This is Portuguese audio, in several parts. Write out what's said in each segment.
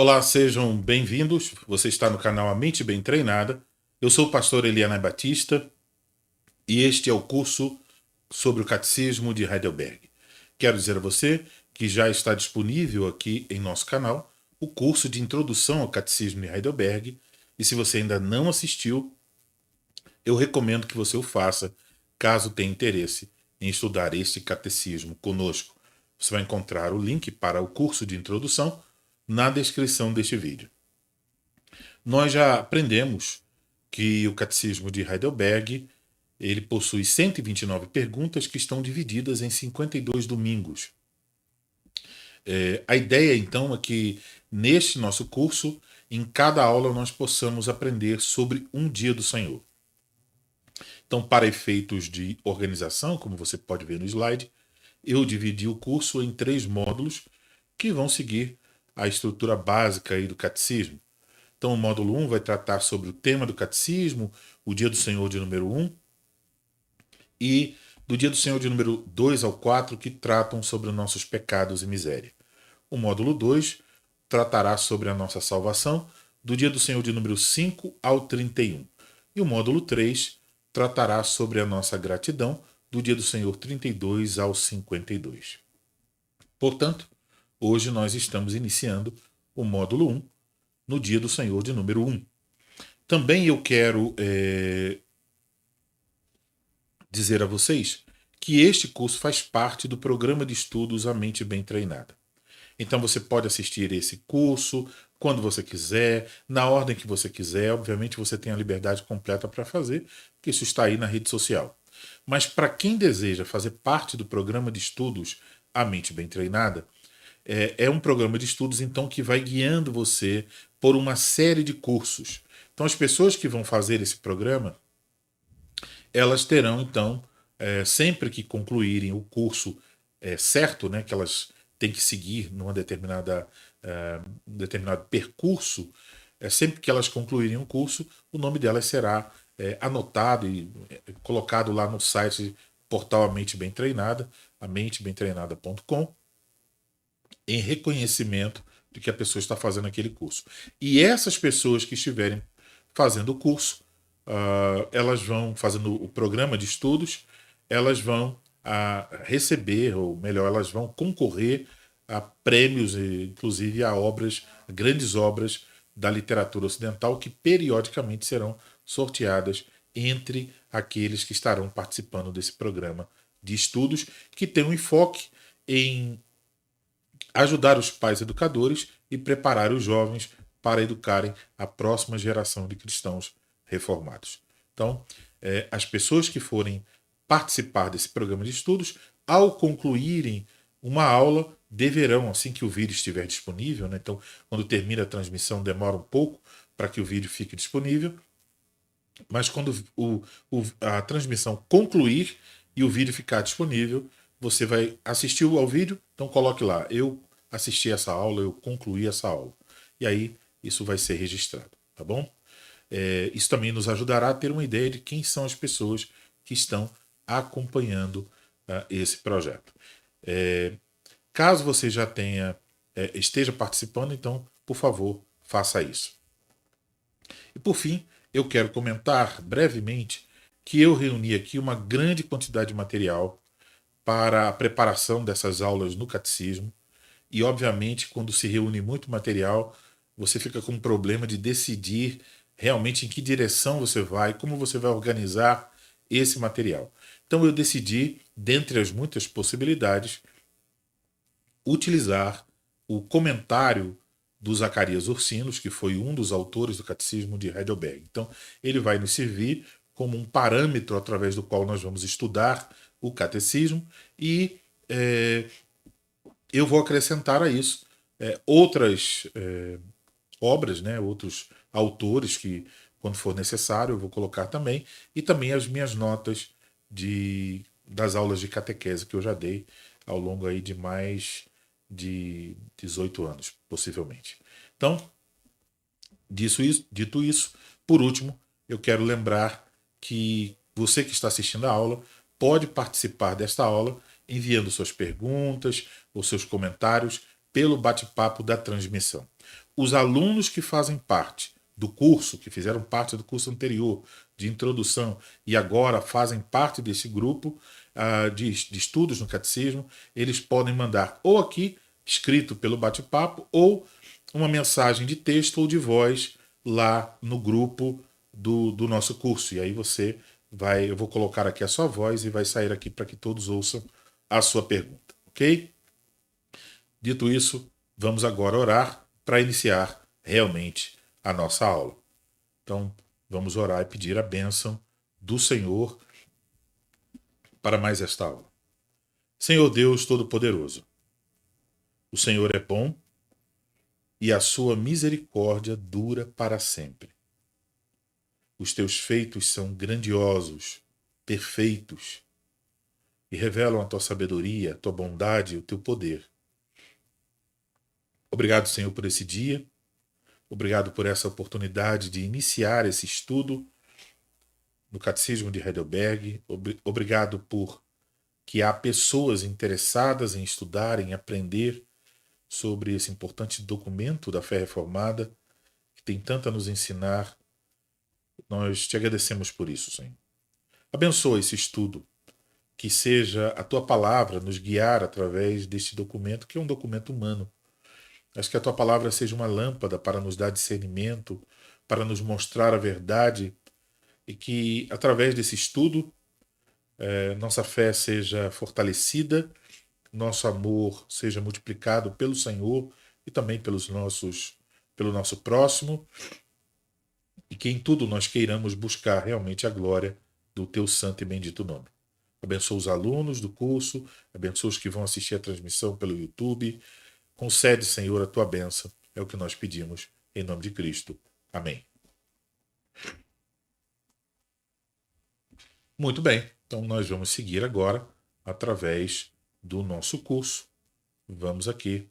Olá, sejam bem-vindos. Você está no canal A Mente Bem Treinada. Eu sou o pastor Eliana Batista e este é o curso sobre o Catecismo de Heidelberg. Quero dizer a você que já está disponível aqui em nosso canal o curso de Introdução ao Catecismo de Heidelberg, e se você ainda não assistiu, eu recomendo que você o faça, caso tenha interesse em estudar este catecismo conosco. Você vai encontrar o link para o curso de introdução na descrição deste vídeo. Nós já aprendemos que o Catecismo de Heidelberg ele possui 129 perguntas que estão divididas em 52 domingos. A ideia, então, é que neste nosso curso, em cada aula, nós possamos aprender sobre um dia do Senhor. Então, para efeitos de organização, como você pode ver no slide, eu dividi o curso em 3 módulos que vão seguir a estrutura básica aí do catecismo. Então, o módulo 1 vai tratar sobre o tema do catecismo, o dia do Senhor de número 1, e do dia do Senhor de número 2 ao 4, que tratam sobre os nossos pecados e miséria. O módulo 2 tratará sobre a nossa salvação, do dia do Senhor de número 5 ao 31. E o módulo 3 tratará sobre a nossa gratidão, do dia do Senhor 32 ao 52. Portanto, hoje nós estamos iniciando o módulo 1, no dia do Senhor de número 1. Também eu quero dizer a vocês que este curso faz parte do programa de estudos A Mente Bem Treinada. Então você pode assistir esse curso quando você quiser, na ordem que você quiser. Obviamente você tem a liberdade completa para fazer, porque isso está aí na rede social. Mas para quem deseja fazer parte do programa de estudos A Mente Bem Treinada, é um programa de estudos então que vai guiando você por uma série de cursos. Então as pessoas que vão fazer esse programa, elas terão então, sempre que concluírem o curso certo, né, que elas têm que seguir numa determinado percurso, sempre que elas concluírem o curso, o nome delas será anotado e colocado lá no site portal A Mente Bem Treinada, amenteBemTreinada.com, em reconhecimento de que a pessoa está fazendo aquele curso. E essas pessoas que estiverem fazendo o curso, elas vão fazendo o programa de estudos, elas vão receber, ou melhor, elas vão concorrer a prêmios, inclusive a obras, grandes obras da literatura ocidental, que periodicamente serão sorteadas entre aqueles que estarão participando desse programa de estudos, que tem um enfoque em ajudar os pais educadores e preparar os jovens para educarem a próxima geração de cristãos reformados. Então, as pessoas que forem participar desse programa de estudos, ao concluírem uma aula, deverão, assim que o vídeo estiver disponível, né? Então, quando termina a transmissão, demora um pouco para que o vídeo fique disponível, mas quando a transmissão concluir e o vídeo ficar disponível, você vai assistir ao vídeo, então coloque lá, eu assisti essa aula, eu concluí essa aula. E aí isso vai ser registrado, tá bom? Isso também nos ajudará a ter uma ideia de quem são as pessoas que estão acompanhando esse projeto. Caso você já esteja participando, então, por favor, faça isso. E por fim, eu quero comentar brevemente que eu reuni aqui uma grande quantidade de material para a preparação dessas aulas no catecismo. E, obviamente, quando se reúne muito material, você fica com um problema de decidir realmente em que direção você vai, como você vai organizar esse material. Então, eu decidi, dentre as muitas possibilidades, utilizar o comentário do Zacarias Ursinos, que foi um dos autores do Catecismo de Heidelberg. Então, ele vai nos servir como um parâmetro através do qual nós vamos estudar o catecismo e eu vou acrescentar a isso outras obras, né, outros autores que, quando for necessário, eu vou colocar também, e também as minhas notas das aulas de catequese que eu já dei ao longo aí de mais de 18 anos, possivelmente. Então, dito isso, por último, eu quero lembrar que você que está assistindo a aula pode participar desta aula enviando suas perguntas ou seus comentários pelo bate-papo da transmissão. Os alunos que fazem parte do curso, que fizeram parte do curso anterior de introdução e agora fazem parte desse grupo de estudos no catecismo, eles podem mandar ou aqui, escrito pelo bate-papo, ou uma mensagem de texto ou de voz lá no grupo do nosso curso. E aí eu vou colocar aqui a sua voz e vai sair aqui para que todos ouçam a sua pergunta, ok? Dito isso, vamos agora orar para iniciar realmente a nossa aula. Então, vamos orar e pedir a bênção do Senhor para mais esta aula. Senhor Deus Todo-Poderoso, o Senhor é bom e a sua misericórdia dura para sempre. Os teus feitos são grandiosos, perfeitos, e revelam a tua sabedoria, a tua bondade e o teu poder. Obrigado, Senhor, por esse dia. Obrigado por essa oportunidade de iniciar esse estudo no Catecismo de Heidelberg. Obrigado por que há pessoas interessadas em estudar, em aprender sobre esse importante documento da fé reformada, que tem tanto a nos ensinar. Nós te agradecemos por isso, Senhor. Abençoa esse estudo, que seja a tua palavra nos guiar através deste documento, que é um documento humano. Acho que a tua palavra seja uma lâmpada para nos dar discernimento, para nos mostrar a verdade, e que através desse estudo nossa fé seja fortalecida, nosso amor seja multiplicado pelo Senhor e também pelo nosso próximo, e que em tudo nós queiramos buscar realmente a glória do teu santo e bendito nome. Abençoa os alunos do curso, abençoa os que vão assistir a transmissão pelo YouTube. Concede, Senhor, a tua bênção. É o que nós pedimos, em nome de Cristo. Amém. Muito bem, então nós vamos seguir agora através do nosso curso. Vamos aqui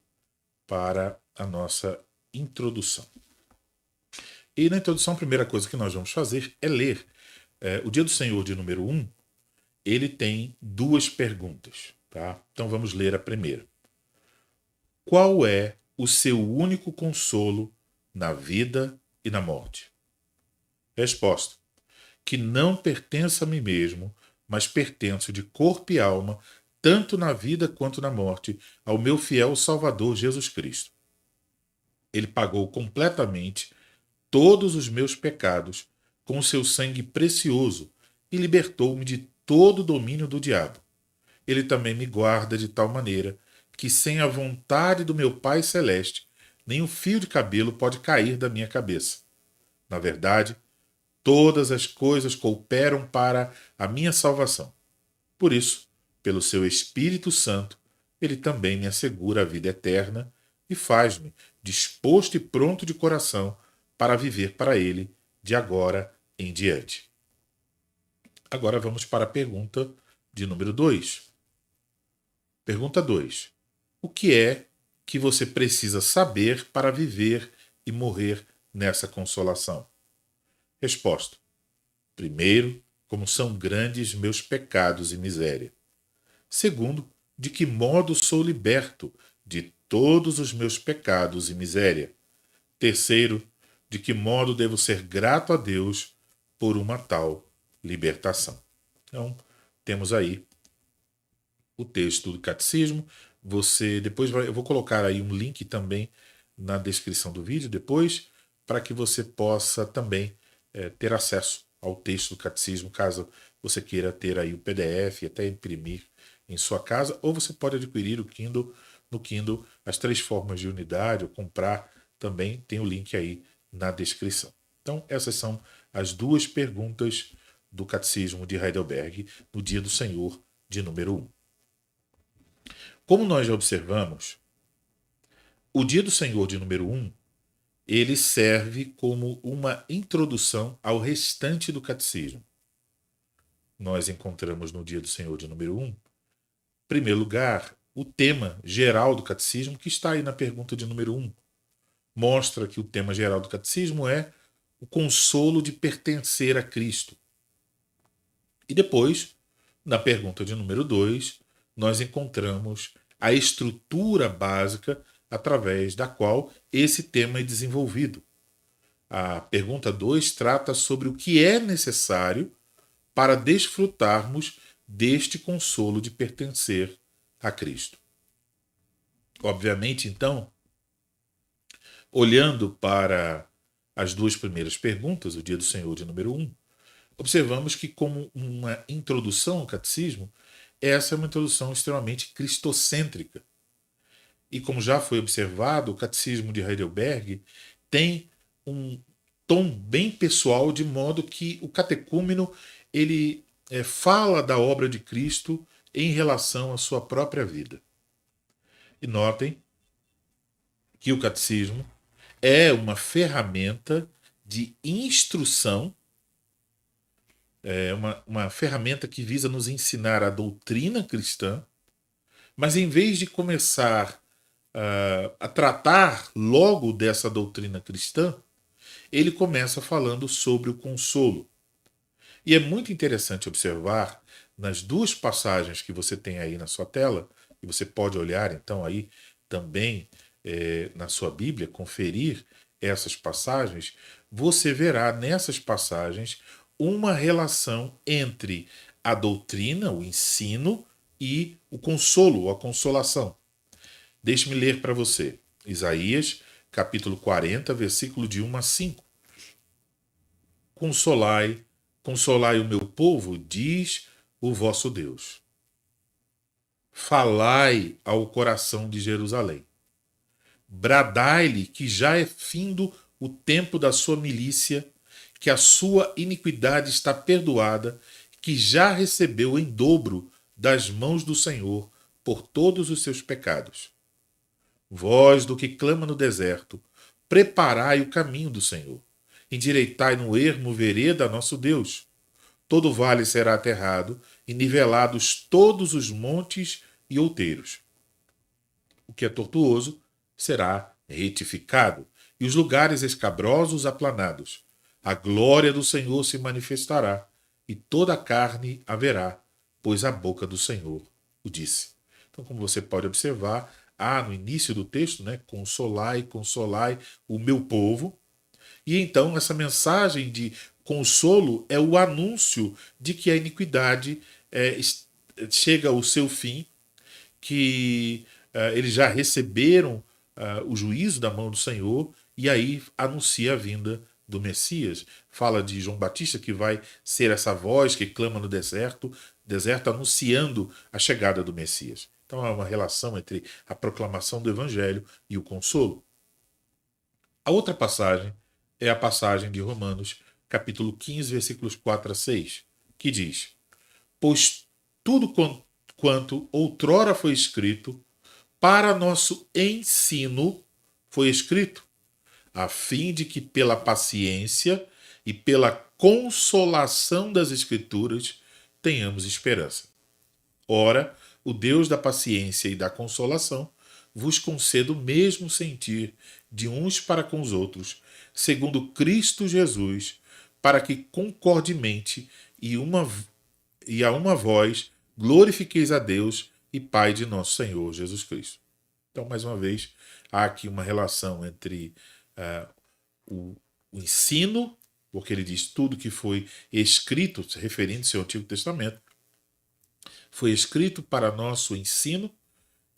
para a nossa introdução. E na introdução, a primeira coisa que nós vamos fazer é ler o Dia do Senhor de número 1. Ele tem duas perguntas, tá? Então vamos ler a primeira. Qual é o seu único consolo na vida e na morte? Resposta: que não pertenço a mim mesmo, mas pertenço de corpo e alma, tanto na vida quanto na morte, ao meu fiel Salvador Jesus Cristo. Ele pagou completamente todos os meus pecados com o seu sangue precioso e libertou-me de todo o domínio do diabo. Ele também me guarda de tal maneira que, sem a vontade do meu Pai Celeste, nem um fio de cabelo pode cair da minha cabeça. Na verdade, todas as coisas cooperam para a minha salvação. Por isso, pelo seu Espírito Santo, ele também me assegura a vida eterna e faz-me disposto e pronto de coração para viver para ele de agora em diante. Agora vamos para a pergunta de número 2. Pergunta 2. O que é que você precisa saber para viver e morrer nessa consolação? Resposta: primeiro, como são grandes meus pecados e miséria. Segundo, de que modo sou liberto de todos os meus pecados e miséria. Terceiro, de que modo devo ser grato a Deus por uma tal libertação. Então, temos aí o texto do catecismo. Eu vou colocar aí um link também na descrição do vídeo depois, para que você possa também ter acesso ao texto do catecismo, caso você queira ter aí o PDF e até imprimir em sua casa, ou você pode adquirir no Kindle as 3 formas de unidade, ou comprar também, tem o link aí na descrição. Então, essas são as 2 perguntas do Catecismo de Heidelberg no Dia do Senhor de número 1. Como nós já observamos, o Dia do Senhor de número 1, ele serve como uma introdução ao restante do catecismo. Nós encontramos no Dia do Senhor de número 1, em primeiro lugar, o tema geral do catecismo, que está aí na pergunta de número 1. Mostra que o tema geral do catecismo é o consolo de pertencer a Cristo. E depois, na pergunta de número 2, nós encontramos a estrutura básica através da qual esse tema é desenvolvido. A pergunta 2 trata sobre o que é necessário para desfrutarmos deste consolo de pertencer a Cristo. Obviamente, então, olhando para as duas primeiras perguntas, o Dia do Senhor de número 1, observamos que, como uma introdução ao catecismo, essa é uma introdução extremamente cristocêntrica. E como já foi observado, o catecismo de Heidelberg tem um tom bem pessoal, de modo que o catecúmeno ele fala da obra de Cristo em relação à sua própria vida. E notem que o catecismo é uma ferramenta de instrução, é uma ferramenta que visa nos ensinar a doutrina cristã, mas em vez de começar a tratar logo dessa doutrina cristã, ele começa falando sobre o consolo. E é muito interessante observar nas duas passagens que você tem aí na sua tela, e você pode olhar então aí também na sua Bíblia, conferir essas passagens, você verá nessas passagens uma relação entre a doutrina, o ensino e o consolo, a consolação. Deixe-me ler para você. Isaías, capítulo 40, versículo de 1 a 5. Consolai, consolai o meu povo, diz o vosso Deus. Falai ao coração de Jerusalém. Bradai-lhe que já é findo o tempo da sua milícia, que a sua iniquidade está perdoada, que já recebeu em dobro das mãos do Senhor por todos os seus pecados. Vós do que clama no deserto, preparai o caminho do Senhor. Endireitai no ermo vereda a nosso Deus. Todo vale será aterrado, e nivelados todos os montes e outeiros. O que é tortuoso será retificado, e os lugares escabrosos aplanados. A glória do Senhor se manifestará, e toda a carne haverá, pois a boca do Senhor o disse. Então, como você pode observar, no início do texto, consolai, consolai o meu povo. E então essa mensagem de consolo é o anúncio de que a iniquidade chega ao seu fim, que eles já receberam o juízo da mão do Senhor, e aí anuncia a vinda do Messias. Fala de João Batista, que vai ser essa voz que clama no deserto anunciando a chegada do Messias. Então há uma relação entre a proclamação do Evangelho e o consolo. A outra passagem é a passagem de Romanos, capítulo 15, versículos 4 a 6, que diz: Pois tudo quanto outrora foi escrito, para nosso ensino foi escrito, a fim de que pela paciência e pela consolação das Escrituras tenhamos esperança. Ora, o Deus da paciência e da consolação vos conceda o mesmo sentir de uns para com os outros, segundo Cristo Jesus, para que concordemente e a uma voz glorifiqueis a Deus e Pai de nosso Senhor Jesus Cristo. Então, mais uma vez, há aqui uma relação entre o ensino, porque ele diz tudo que foi escrito, referindo-se ao Antigo Testamento, foi escrito para nosso ensino,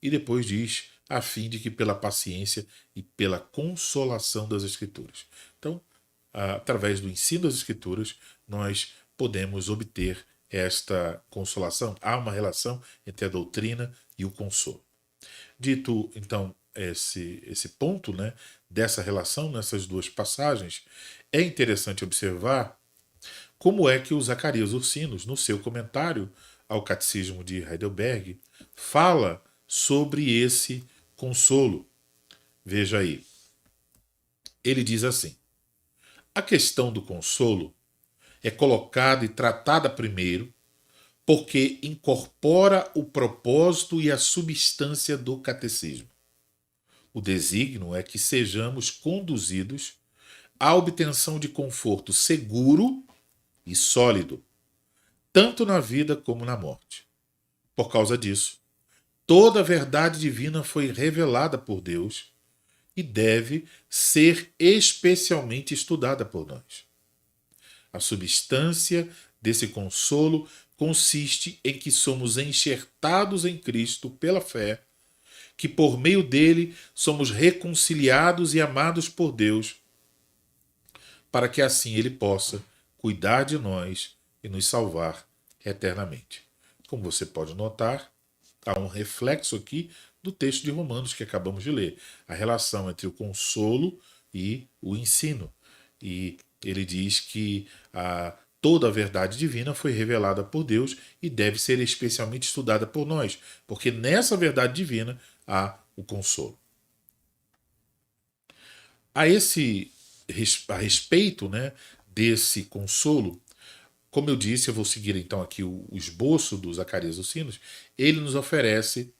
e depois diz, a fim de que pela paciência e pela consolação das Escrituras. Então, através do ensino das Escrituras, nós podemos obter esta consolação. Há uma relação entre a doutrina e o consolo. Dito, então, esse ponto, dessa relação nessas duas passagens, é interessante observar como é que o Zacarias Ursinos, no seu comentário ao Catecismo de Heidelberg, fala sobre esse consolo. Veja aí. Ele diz assim: a questão do consolo é colocada e tratada primeiro porque incorpora o propósito e a substância do catecismo. O desígnio é que sejamos conduzidos à obtenção de conforto seguro e sólido, tanto na vida como na morte. Por causa disso, Toda a verdade divina foi revelada por Deus e deve ser especialmente estudada por nós. A substância desse consolo consiste em que somos enxertados em Cristo pela fé, que por meio dele somos reconciliados e amados por Deus, para que assim ele possa cuidar de nós e nos salvar eternamente. Como você pode notar, há um reflexo aqui do texto de Romanos que acabamos de ler, a relação entre o consolo e o ensino. E ele diz que toda a verdade divina foi revelada por Deus e deve ser especialmente estudada por nós, porque nessa verdade divina há o consolo. A respeito, né, desse consolo, como eu disse, eu vou seguir então aqui o esboço do Zacarias dos Sinos. Ele nos oferece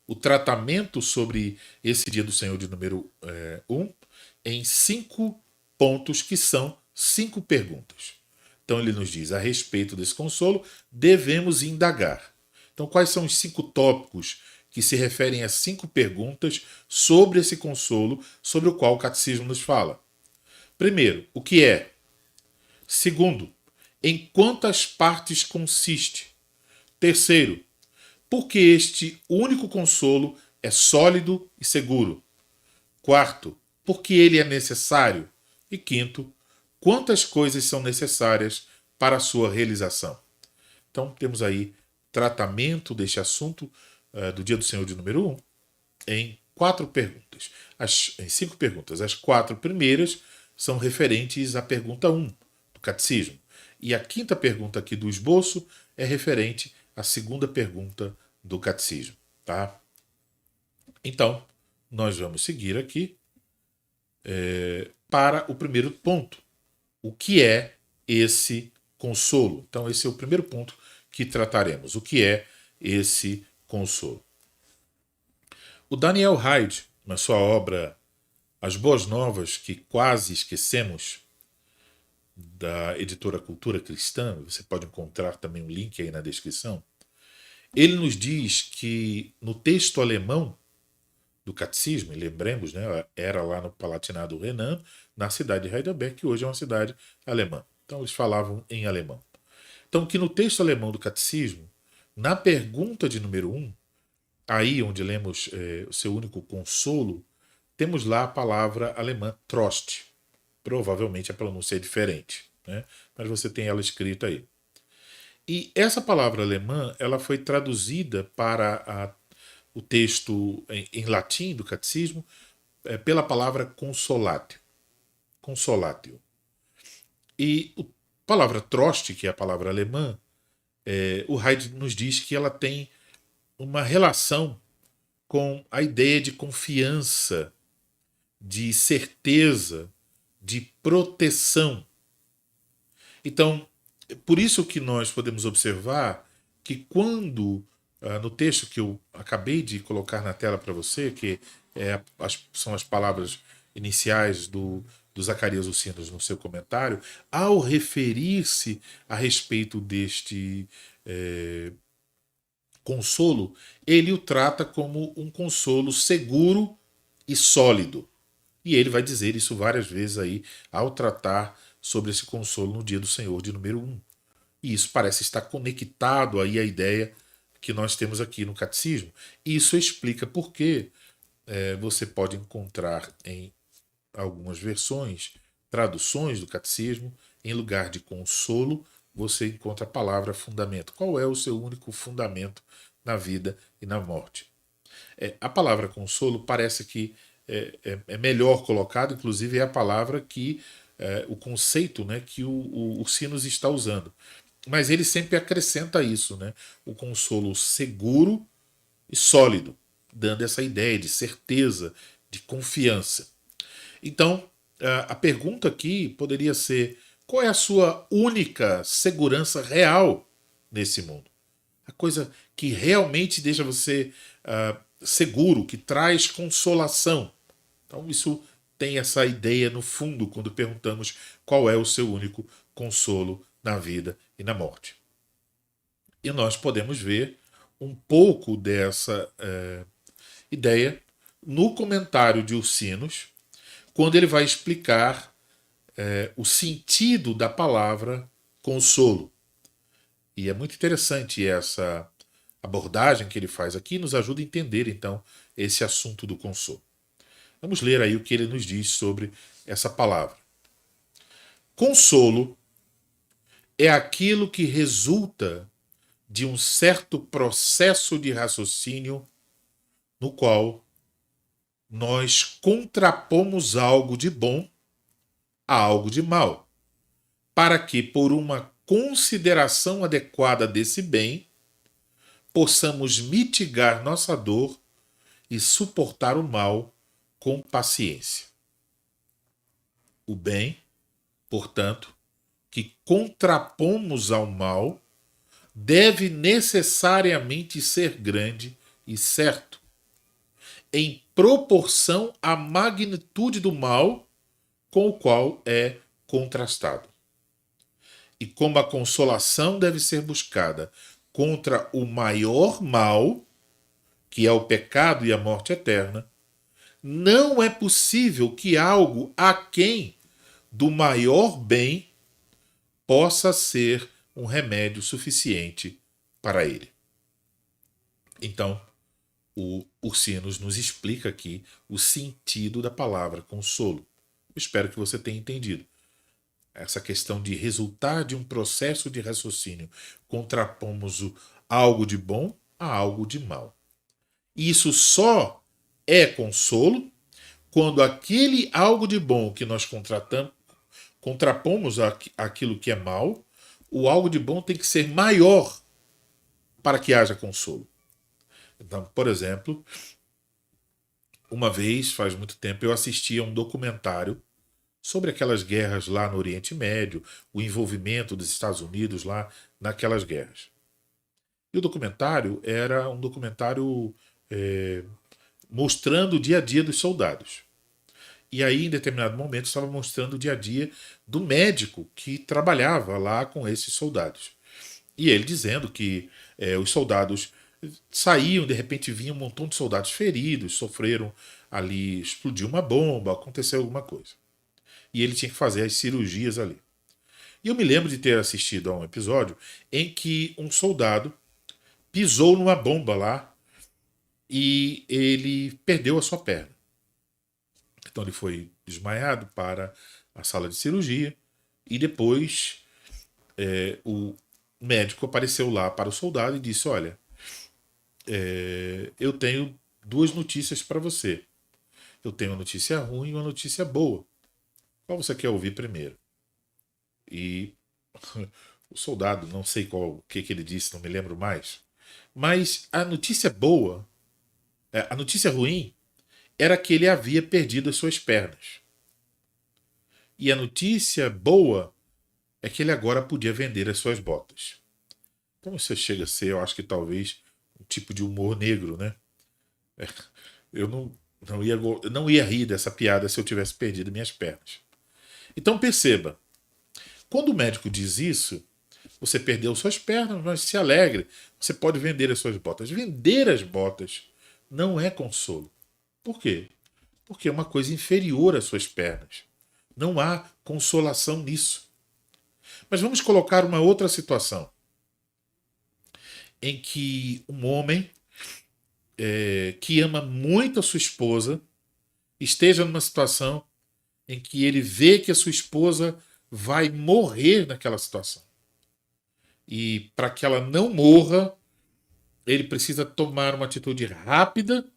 o tratamento sobre esse dia do Senhor de número 1 em 5 pontos que são 5 perguntas. Então ele nos diz, a respeito desse consolo, devemos indagar. Então quais são os 5 tópicos que se referem a 5 perguntas sobre esse consolo, sobre o qual o catecismo nos fala? Primeiro, o que é? Segundo, em quantas partes consiste? Terceiro, por que este único consolo é sólido e seguro? Quarto, por que ele é necessário? E quinto, quantas coisas são necessárias para a sua realização? Então, temos aí tratamento deste assunto do Dia do Senhor de número 1 em 4 perguntas. Em 5 perguntas. As 4 primeiras são referentes à pergunta 1 do catecismo. E a 5ª pergunta aqui do esboço é referente à 2ª pergunta do catecismo. Tá? Então, nós vamos seguir aqui para o primeiro ponto. O que é esse consolo? Então, esse é o primeiro ponto que trataremos. O que é esse consolo? O Daniel Hyde, na sua obra As Boas Novas que Quase Esquecemos, da editora Cultura Cristã, você pode encontrar também um link aí na descrição, ele nos diz que no texto alemão do catecismo, e lembremos, né, era lá no Palatinado Renan, na cidade de Heidelberg, que hoje é uma cidade alemã. Então eles falavam em alemão. Então que no texto alemão do catecismo, na pergunta de número 1, aí onde lemos o seu único consolo, temos lá a palavra alemã Trost. Provavelmente a pronúncia é diferente, né? Mas você tem ela escrita aí. E essa palavra alemã ela foi traduzida para o texto em latim do catecismo pela palavra consolatio. Consolatio. E a palavra Trost, que é a palavra alemã, o Heide nos diz que ela tem uma relação com a ideia de confiança, de certeza, de proteção. Então, por isso que nós podemos observar que quando, no texto que eu acabei de colocar na tela para você, que são as palavras iniciais do Zacarias dos Sinos no seu comentário, ao referir-se a respeito deste consolo, ele o trata como um consolo seguro e sólido. E ele vai dizer isso várias vezes aí ao tratar sobre esse consolo no dia do Senhor de número 1. E isso parece estar conectado aí à ideia que nós temos aqui no catecismo. E isso explica por que você pode encontrar em algumas versões, traduções do catecismo, em lugar de consolo, você encontra a palavra fundamento. Qual é o seu único fundamento na vida e na morte? A palavra consolo parece que é melhor colocado, inclusive é a palavra que o conceito, né, que o Sinos está usando. Mas ele sempre acrescenta isso, né, o consolo seguro e sólido, dando essa ideia de certeza, de confiança. Então, a pergunta aqui poderia ser: qual é a sua única segurança real nesse mundo? A coisa que realmente deixa você seguro, que traz consolação. Então isso tem essa ideia no fundo quando perguntamos qual é o seu único consolo na vida e na morte. E nós podemos ver um pouco dessa ideia no comentário de Ursinos, quando ele vai explicar o sentido da palavra consolo. E é muito interessante essa abordagem que ele faz aqui, nos ajuda a entender, então, esse assunto do consolo. Vamos ler aí o que ele nos diz sobre essa palavra. Consolo é aquilo que resulta de um certo processo de raciocínio no qual nós contrapomos algo de bom a algo de mal, para que, por uma consideração adequada desse bem, possamos mitigar nossa dor e suportar o mal com paciência. O bem, portanto, que contrapomos ao mal, deve necessariamente ser grande e certo, em proporção à magnitude do mal com o qual é contrastado. E como a consolação deve ser buscada contra o maior mal, que é o pecado e a morte eterna, não é possível que algo aquém do maior bem possa ser um remédio suficiente para ele. Então, o Ursinos nos explica aqui o sentido da palavra consolo. Eu espero que você tenha entendido. Essa questão de resultar de um processo de raciocínio. Contrapomos algo de bom a algo de mal. E isso só é consolo quando aquele algo de bom que nós contrapomos àquilo que é mal, o algo de bom tem que ser maior para que haja consolo. Então, por exemplo, uma vez, faz muito tempo, eu assisti a um documentário sobre aquelas guerras lá no Oriente Médio, o envolvimento dos Estados Unidos lá naquelas guerras. E o documentário era um documentário mostrando o dia a dia dos soldados. E aí, em determinado momento, estava mostrando o dia a dia do médico que trabalhava lá com esses soldados. E ele dizendo que os soldados saíam, de repente vinha um montão de soldados feridos, sofreram ali, explodiu uma bomba, aconteceu alguma coisa. E ele tinha que fazer as cirurgias ali. E eu me lembro de ter assistido a um episódio em que um soldado pisou numa bomba lá e ele perdeu a sua perna. Então ele foi desmaiado para a sala de cirurgia e depois o médico apareceu lá para o soldado e disse: olha, eu tenho duas notícias para você. Eu tenho uma notícia ruim e uma notícia boa. Qual você quer ouvir primeiro? E o soldado, não sei o que ele disse, não me lembro mais. Mas a notícia boa, a notícia ruim, era que ele havia perdido as suas pernas. E a notícia boa é que ele agora podia vender as suas botas. Então isso chega a ser, eu acho que talvez, um tipo de humor negro, né? Eu não ia rir dessa piada se eu tivesse perdido minhas pernas. Então perceba, quando o médico diz isso, você perdeu suas pernas, mas se alegre, você pode vender as suas botas. Vender as botas não é consolo. Por quê? Porque é uma coisa inferior às suas pernas. Não há consolação nisso. Mas vamos colocar uma outra situação em que um homem que ama muito a sua esposa esteja numa situação em que ele vê que a sua esposa vai morrer naquela situação. E para que ela não morra, ele precisa tomar uma atitude rápida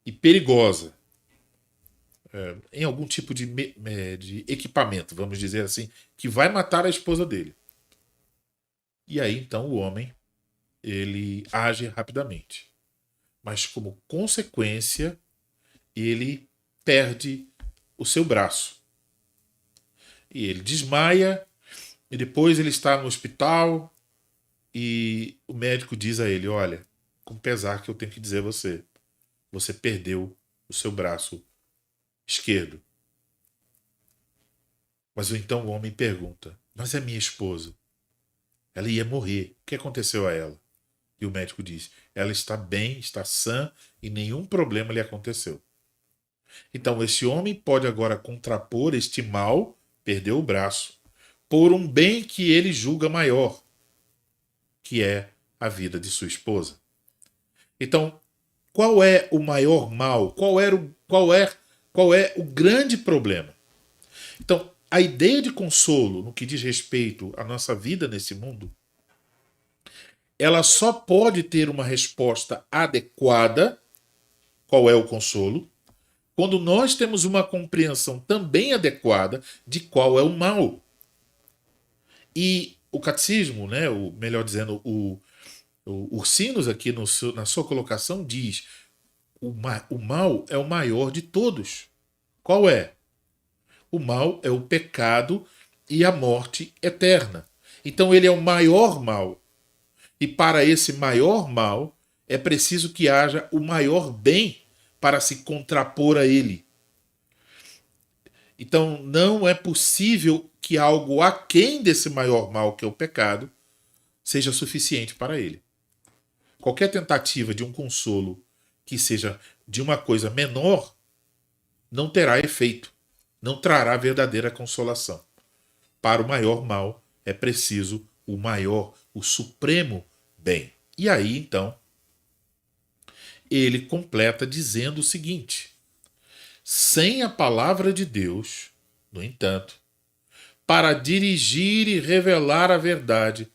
e perigosa. Em algum tipo de equipamento, vamos dizer assim, que vai matar a esposa dele. E aí, então, o homem ele age rapidamente. Mas, como consequência, ele perde o seu braço. E ele desmaia, e depois ele está no hospital, e o médico diz a ele: olha, com pesar que eu tenho que dizer a você, você perdeu o seu braço esquerdo. Mas então o homem pergunta: mas é minha esposa? Ela ia morrer. O que aconteceu a ela? E o médico diz: ela está bem, está sã e nenhum problema lhe aconteceu. Então, esse homem pode agora contrapor este mal, perdeu o braço, por um bem que ele julga maior, que é a vida de sua esposa. Então, qual é o maior mal? Qual é o grande problema? Então, a ideia de consolo no que diz respeito à nossa vida nesse mundo, ela só pode ter uma resposta adequada. Qual é o consolo? Quando nós temos uma compreensão também adequada de qual é o mal. E o catecismo, né, melhor dizendo, o Ursinos aqui na sua colocação diz: o mal é o maior de todos. Qual é? O mal é o pecado e a morte eterna. Então ele é o maior mal. E para esse maior mal é preciso que haja o maior bem para se contrapor a ele. Então não é possível que algo aquém desse maior mal, que é o pecado, seja suficiente para ele. Qualquer tentativa de um consolo que seja de uma coisa menor não terá efeito, não trará verdadeira consolação. Para o maior mal é preciso o maior, o supremo bem. E aí, então, ele completa dizendo o seguinte: sem a palavra de Deus, no entanto, para dirigir e revelar a verdade,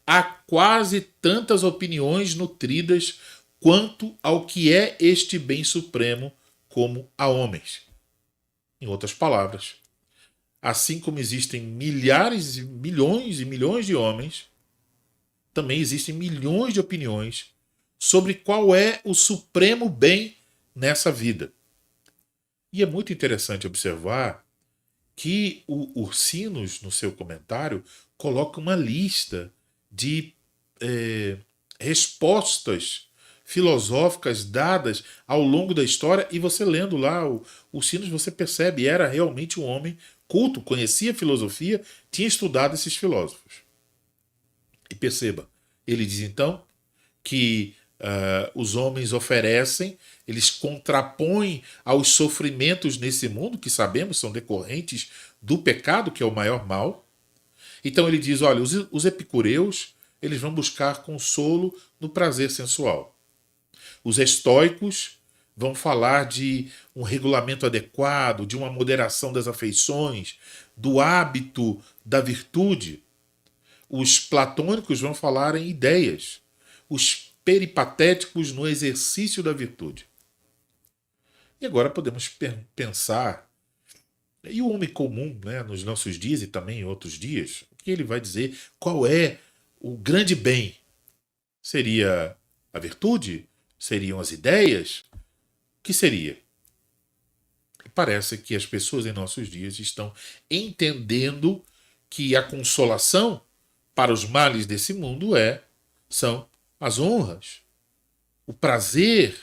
há quase tantas opiniões nutridas quanto ao que é este bem supremo como a homens. Em outras palavras, assim como existem milhares e milhões de homens, também existem milhões de opiniões sobre qual é o supremo bem nessa vida. E é muito interessante observar que o Ursinos, no seu comentário, coloca uma lista de respostas filosóficas dadas ao longo da história, e você lendo lá o Ursinos, você percebe, era realmente um homem culto, conhecia filosofia, tinha estudado esses filósofos. E perceba, ele diz então que os homens oferecem, eles contrapõem aos sofrimentos nesse mundo, que sabemos são decorrentes do pecado, que é o maior mal. Então ele diz, olha, os epicureus, eles vão buscar consolo no prazer sensual. Os estoicos vão falar de um regulamento adequado, de uma moderação das afeições, do hábito da virtude. Os platônicos vão falar em ideias. Os peripatéticos no exercício da virtude. E agora podemos pensar, e o homem comum, né, nos nossos dias e também em outros dias, o que ele vai dizer? Qual é o grande bem? Seria a virtude? Seriam as ideias? O que seria? Parece que as pessoas em nossos dias estão entendendo que a consolação para os males desse mundo são as honras, o prazer,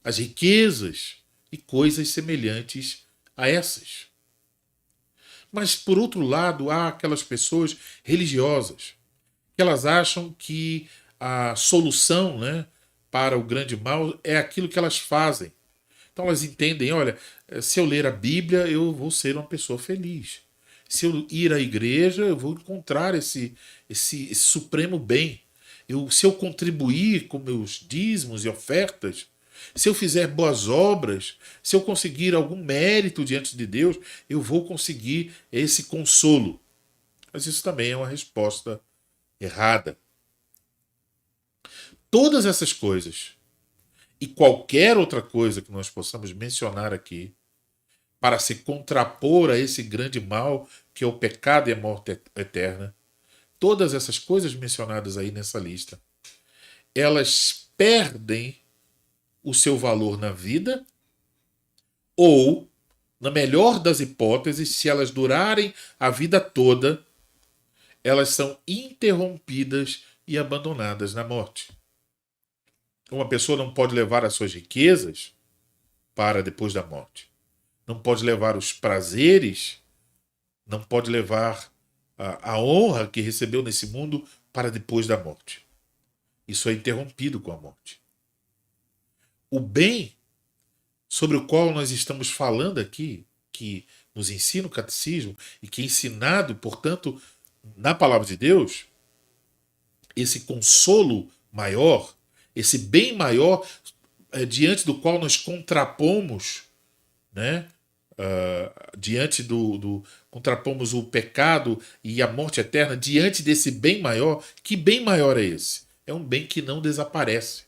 as riquezas e coisas semelhantes a essas. Mas, por outro lado, há aquelas pessoas religiosas que elas acham que a solução, né, para o grande mal é aquilo que elas fazem. Então elas entendem, olha, se eu ler a Bíblia, eu vou ser uma pessoa feliz. Se eu ir à igreja, eu vou encontrar esse supremo bem. Se eu contribuir com meus dízimos e ofertas, se eu fizer boas obras, se eu conseguir algum mérito diante de Deus, eu vou conseguir esse consolo. Mas isso também é uma resposta errada. Todas essas coisas e qualquer outra coisa que nós possamos mencionar aqui para se contrapor a esse grande mal que é o pecado e a morte eterna, todas essas coisas mencionadas aí nessa lista, elas perdem o seu valor na vida ou, na melhor das hipóteses, se elas durarem a vida toda, elas são interrompidas e abandonadas na morte. Uma pessoa não pode levar as suas riquezas para depois da morte. Não pode levar os prazeres, não pode levar a honra que recebeu nesse mundo para depois da morte. Isso é interrompido com a morte. O bem sobre o qual nós estamos falando aqui, que nos ensina o catecismo e que é ensinado, portanto, na palavra de Deus, esse consolo maior, esse bem maior, diante do qual nós contrapomos, né? Diante contrapomos o pecado e a morte eterna, diante desse bem maior. Que bem maior é esse? É um bem que não desaparece.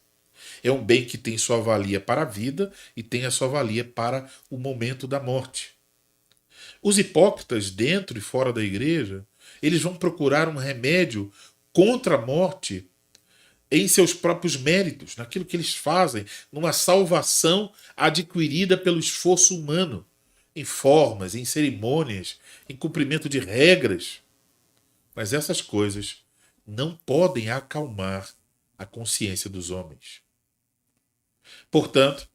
É um bem que tem sua valia para a vida e tem a sua valia para o momento da morte. Os hipócritas, dentro e fora da igreja, eles vão procurar um remédio contra a morte em seus próprios méritos, naquilo que eles fazem, numa salvação adquirida pelo esforço humano, em formas, em cerimônias, em cumprimento de regras. Mas essas coisas não podem acalmar a consciência dos homens. Portanto,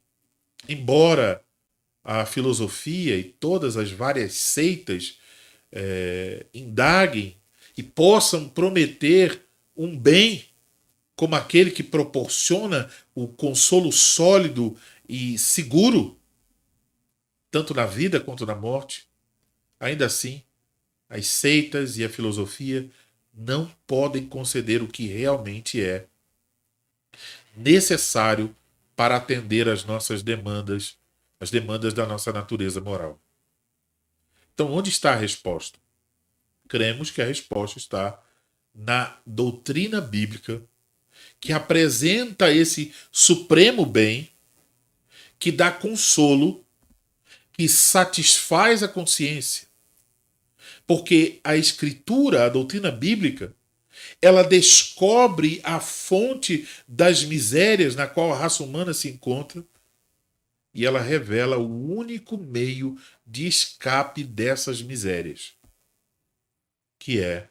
embora a filosofia e todas as várias seitas indaguem e possam prometer um bem como aquele que proporciona o consolo sólido e seguro, tanto na vida quanto na morte, ainda assim, as seitas e a filosofia não podem conceder o que realmente é necessário para atender às nossas demandas, as demandas da nossa natureza moral. Então, onde está a resposta? Cremos que a resposta está na doutrina bíblica, que apresenta esse supremo bem, que dá consolo, que satisfaz a consciência. Porque a Escritura, a doutrina bíblica, ela descobre a fonte das misérias na qual a raça humana se encontra e ela revela o único meio de escape dessas misérias, que é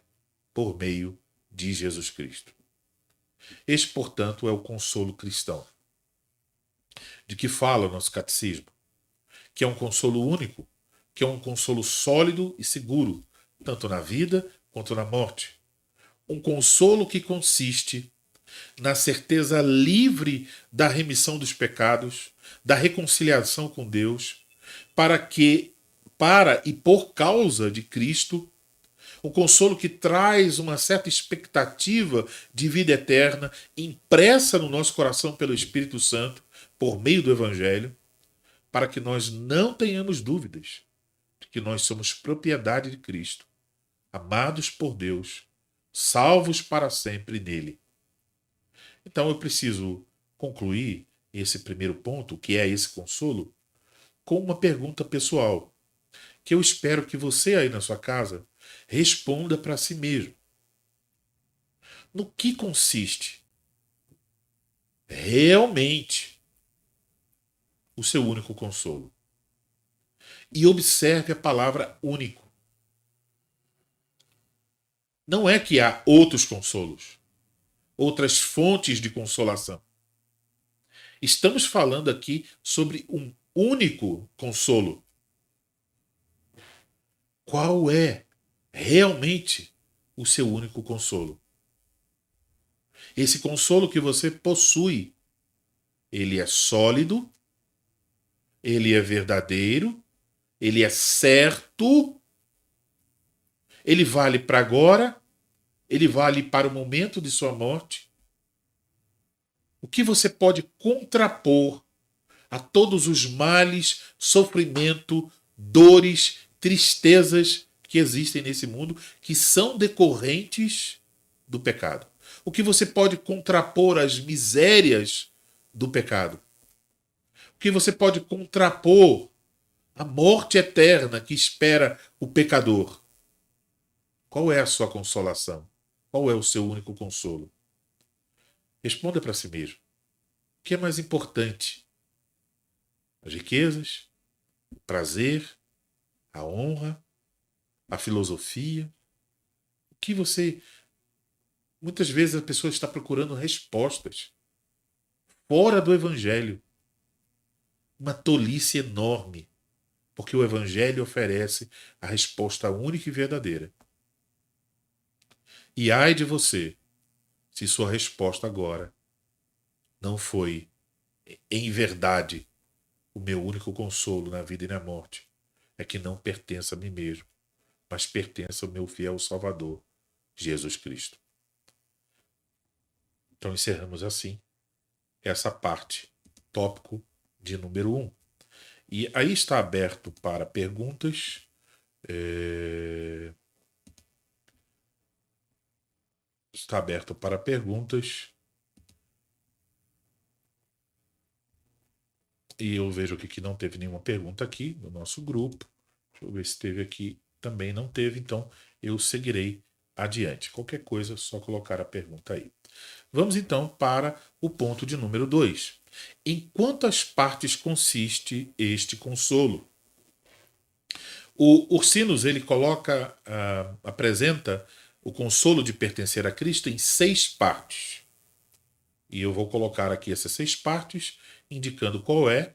por meio de Jesus Cristo. Este, portanto, é o consolo cristão, de que fala o nosso catecismo, que é um consolo único, que é um consolo sólido e seguro, tanto na vida quanto na morte. Um consolo que consiste na certeza livre da remissão dos pecados, da reconciliação com Deus, para e por causa de Cristo, um consolo que traz uma certa expectativa de vida eterna, impressa no nosso coração pelo Espírito Santo, por meio do Evangelho, para que nós não tenhamos dúvidas de que nós somos propriedade de Cristo, amados por Deus, salvos para sempre nele. Então eu preciso concluir esse primeiro ponto, que é esse consolo, com uma pergunta pessoal, que eu espero que você aí na sua casa responda para si mesmo. No que consiste realmente o seu único consolo? E observe a palavra único. Não é que há outros consolos, outras fontes de consolação. Estamos falando aqui sobre um único consolo. Qual é realmente o seu único consolo? Esse consolo que você possui, ele é sólido, ele é verdadeiro, ele é certo, ele vale para agora, ele vale para o momento de sua morte. O que você pode contrapor a todos os males, sofrimento, dores, tristezas que existem nesse mundo, que são decorrentes do pecado? O que você pode contrapor às misérias do pecado? O que você pode contrapor à morte eterna que espera o pecador? Qual é a sua consolação? Qual é o seu único consolo? Responda para si mesmo. O que é mais importante? As riquezas, o prazer, a honra, a filosofia? O que você... Muitas vezes a pessoa está procurando respostas fora do Evangelho. Uma tolice enorme, porque o Evangelho oferece a resposta única e verdadeira. E ai de você, Se sua resposta agora não foi, em verdade, o meu único consolo na vida e na morte, é que não pertence a mim mesmo, mas pertence ao meu fiel Salvador, Jesus Cristo. Então encerramos assim essa parte, tópico de número 1. E aí está aberto para perguntas. Está aberto para perguntas. E eu vejo aqui que não teve nenhuma pergunta aqui no nosso grupo. Deixa eu ver se teve aqui. Também não teve, então eu seguirei adiante. Qualquer coisa, só colocar a pergunta aí. Vamos então para o ponto de número 2. Em quantas partes consiste este consolo? O Ursinus, ele apresenta o consolo de pertencer a Cristo em 6 partes. E eu vou colocar aqui essas 6 partes, indicando qual é,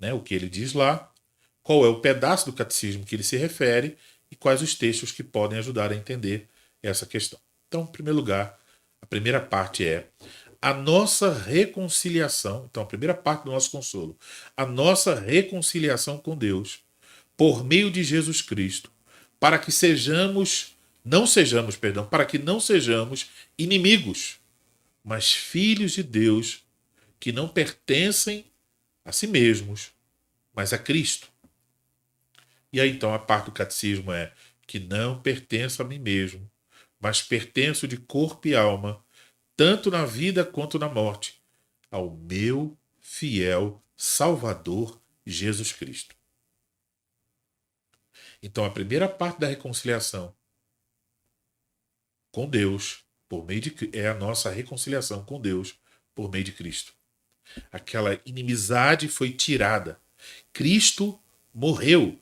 né, o que ele diz lá, qual é o pedaço do catecismo que ele se refere e quais os textos que podem ajudar a entender essa questão. Então, em primeiro lugar, a primeira parte é a nossa reconciliação. Então, a primeira parte do nosso consolo, a nossa reconciliação com Deus por meio de Jesus Cristo, para que não sejamos inimigos, mas filhos de Deus que não pertencem a si mesmos, mas a Cristo. E aí então a parte do catecismo é que não pertenço a mim mesmo, mas pertenço de corpo e alma, tanto na vida quanto na morte, ao meu fiel Salvador Jesus Cristo. Então a primeira parte da reconciliação com Deus é a nossa reconciliação com Deus por meio de Cristo. Aquela inimizade foi tirada. Cristo morreu.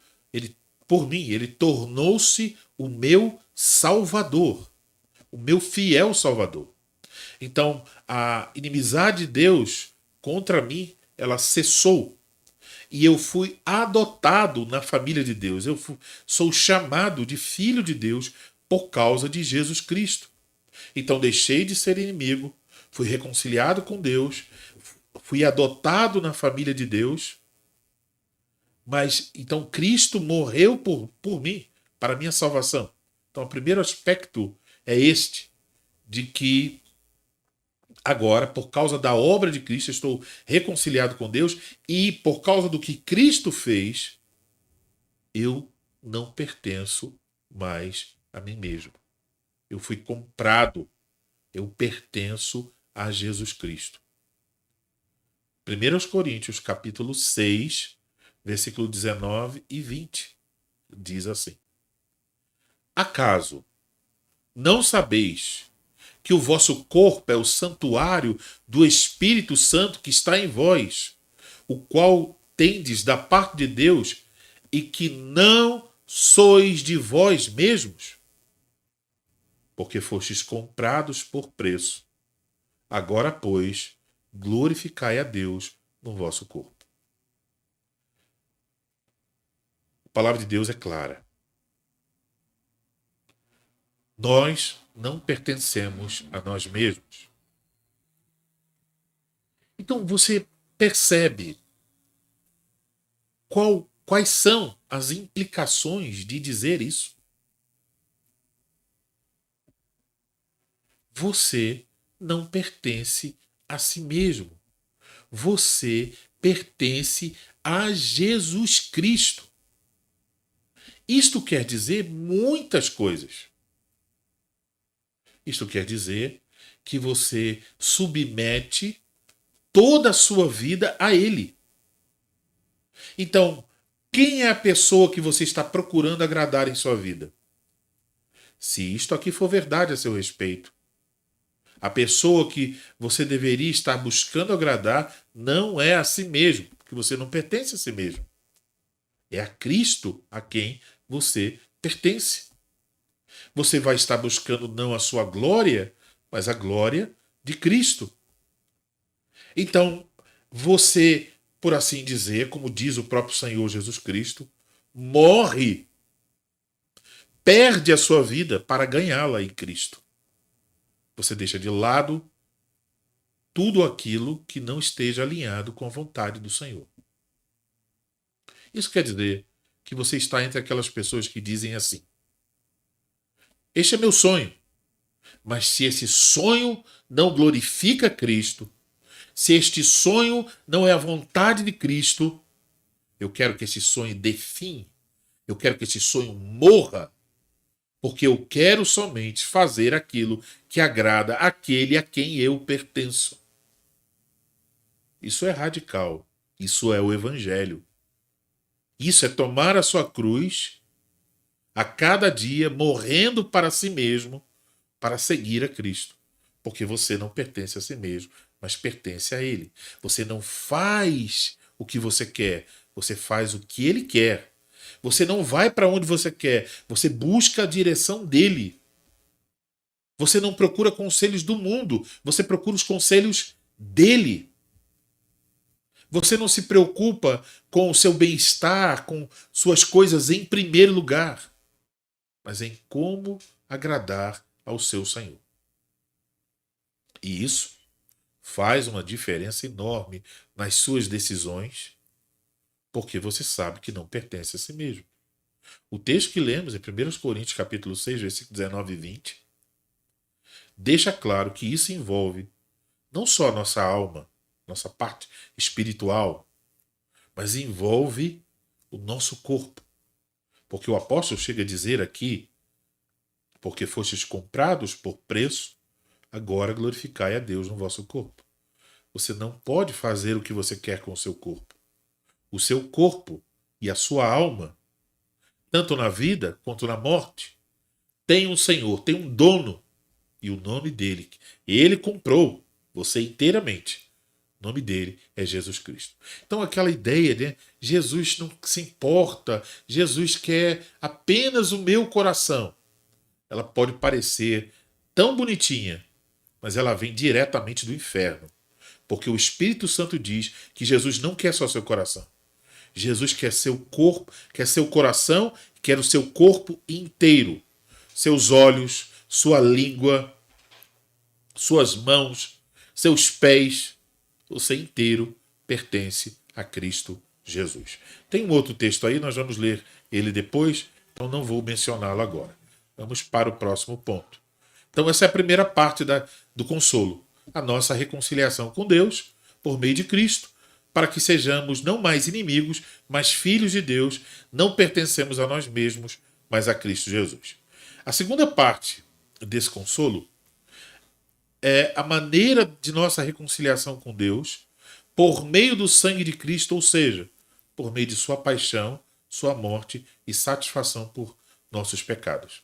Por mim, ele tornou-se o meu Salvador, o meu fiel Salvador. Então, a inimizade de Deus contra mim, ela cessou. E eu fui adotado na família de Deus. Sou chamado de filho de Deus por causa de Jesus Cristo. Então, deixei de ser inimigo, fui reconciliado com Deus, fui adotado na família de Deus. Mas, então, Cristo morreu por mim, para a minha salvação. Então, o primeiro aspecto é este, de que agora, por causa da obra de Cristo, estou reconciliado com Deus e por causa do que Cristo fez, eu não pertenço mais a mim mesmo. Eu fui comprado. Eu pertenço a Jesus Cristo. 1 Coríntios, capítulo 6, versículo 19 e 20, diz assim: acaso não sabeis que o vosso corpo é o santuário do Espírito Santo que está em vós, o qual tendes da parte de Deus, e que não sois de vós mesmos? Porque fostes comprados por preço. Agora, pois, glorificai a Deus no vosso corpo. A palavra de Deus é clara. Nós não pertencemos a nós mesmos. Então você percebe quais são as implicações de dizer isso? Você não pertence a si mesmo. Você pertence a Jesus Cristo. Isto quer dizer muitas coisas. Isto quer dizer que você submete toda a sua vida a Ele. Então, quem é a pessoa que você está procurando agradar em sua vida? Se isto aqui for verdade a seu respeito, a pessoa que você deveria estar buscando agradar não é a si mesmo, porque você não pertence a si mesmo. É a Cristo a quem você pertence. Você vai estar buscando não a sua glória, mas a glória de Cristo. Então, você, por assim dizer, como diz o próprio Senhor Jesus Cristo, morre, perde a sua vida para ganhá-la em Cristo. Você deixa de lado tudo aquilo que não esteja alinhado com a vontade do Senhor. Isso quer dizer que você está entre aquelas pessoas que dizem assim: este é meu sonho, mas se esse sonho não glorifica Cristo, se este sonho não é a vontade de Cristo, eu quero que esse sonho dê fim, eu quero que esse sonho morra, porque eu quero somente fazer aquilo que agrada àquele a quem eu pertenço. Isso é radical. Isso é o Evangelho. Isso é tomar a sua cruz a cada dia, morrendo para si mesmo, para seguir a Cristo. Porque você não pertence a si mesmo, mas pertence a Ele. Você não faz o que você quer, você faz o que Ele quer. Você não vai para onde você quer, você busca a direção dEle. Você não procura conselhos do mundo, você procura os conselhos dEle. Você não se preocupa com o seu bem-estar, com suas coisas em primeiro lugar, mas em como agradar ao seu Senhor. E isso faz uma diferença enorme nas suas decisões, porque você sabe que não pertence a si mesmo. O texto que lemos em 1 Coríntios capítulo 6, versículos 19 e 20, deixa claro que isso envolve não só a nossa alma, nossa parte espiritual, mas envolve o nosso corpo. Porque o apóstolo chega a dizer aqui: porque fostes comprados por preço, agora glorificai a Deus no vosso corpo. Você não pode fazer o que você quer com o seu corpo. O seu corpo e a sua alma, tanto na vida quanto na morte, tem um Senhor, tem um dono, e o nome dele, ele comprou você inteiramente. O nome dele é Jesus Cristo. Então aquela ideia de Jesus não se importa, Jesus quer apenas o meu coração, ela pode parecer tão bonitinha, mas ela vem diretamente do inferno. Porque o Espírito Santo diz que Jesus não quer só seu coração. Jesus quer seu corpo, quer seu coração, quer o seu corpo inteiro. Seus olhos, sua língua, suas mãos, seus pés, você inteiro pertence a Cristo Jesus. Tem um outro texto aí, nós vamos ler ele depois, então não vou mencioná-lo agora. Vamos para o próximo ponto. Então essa é a primeira parte do consolo. A nossa reconciliação com Deus, por meio de Cristo, para que sejamos não mais inimigos, mas filhos de Deus, não pertencemos a nós mesmos, mas a Cristo Jesus. A segunda parte desse consolo é a maneira de nossa reconciliação com Deus por meio do sangue de Cristo, ou seja, por meio de sua paixão, sua morte e satisfação por nossos pecados.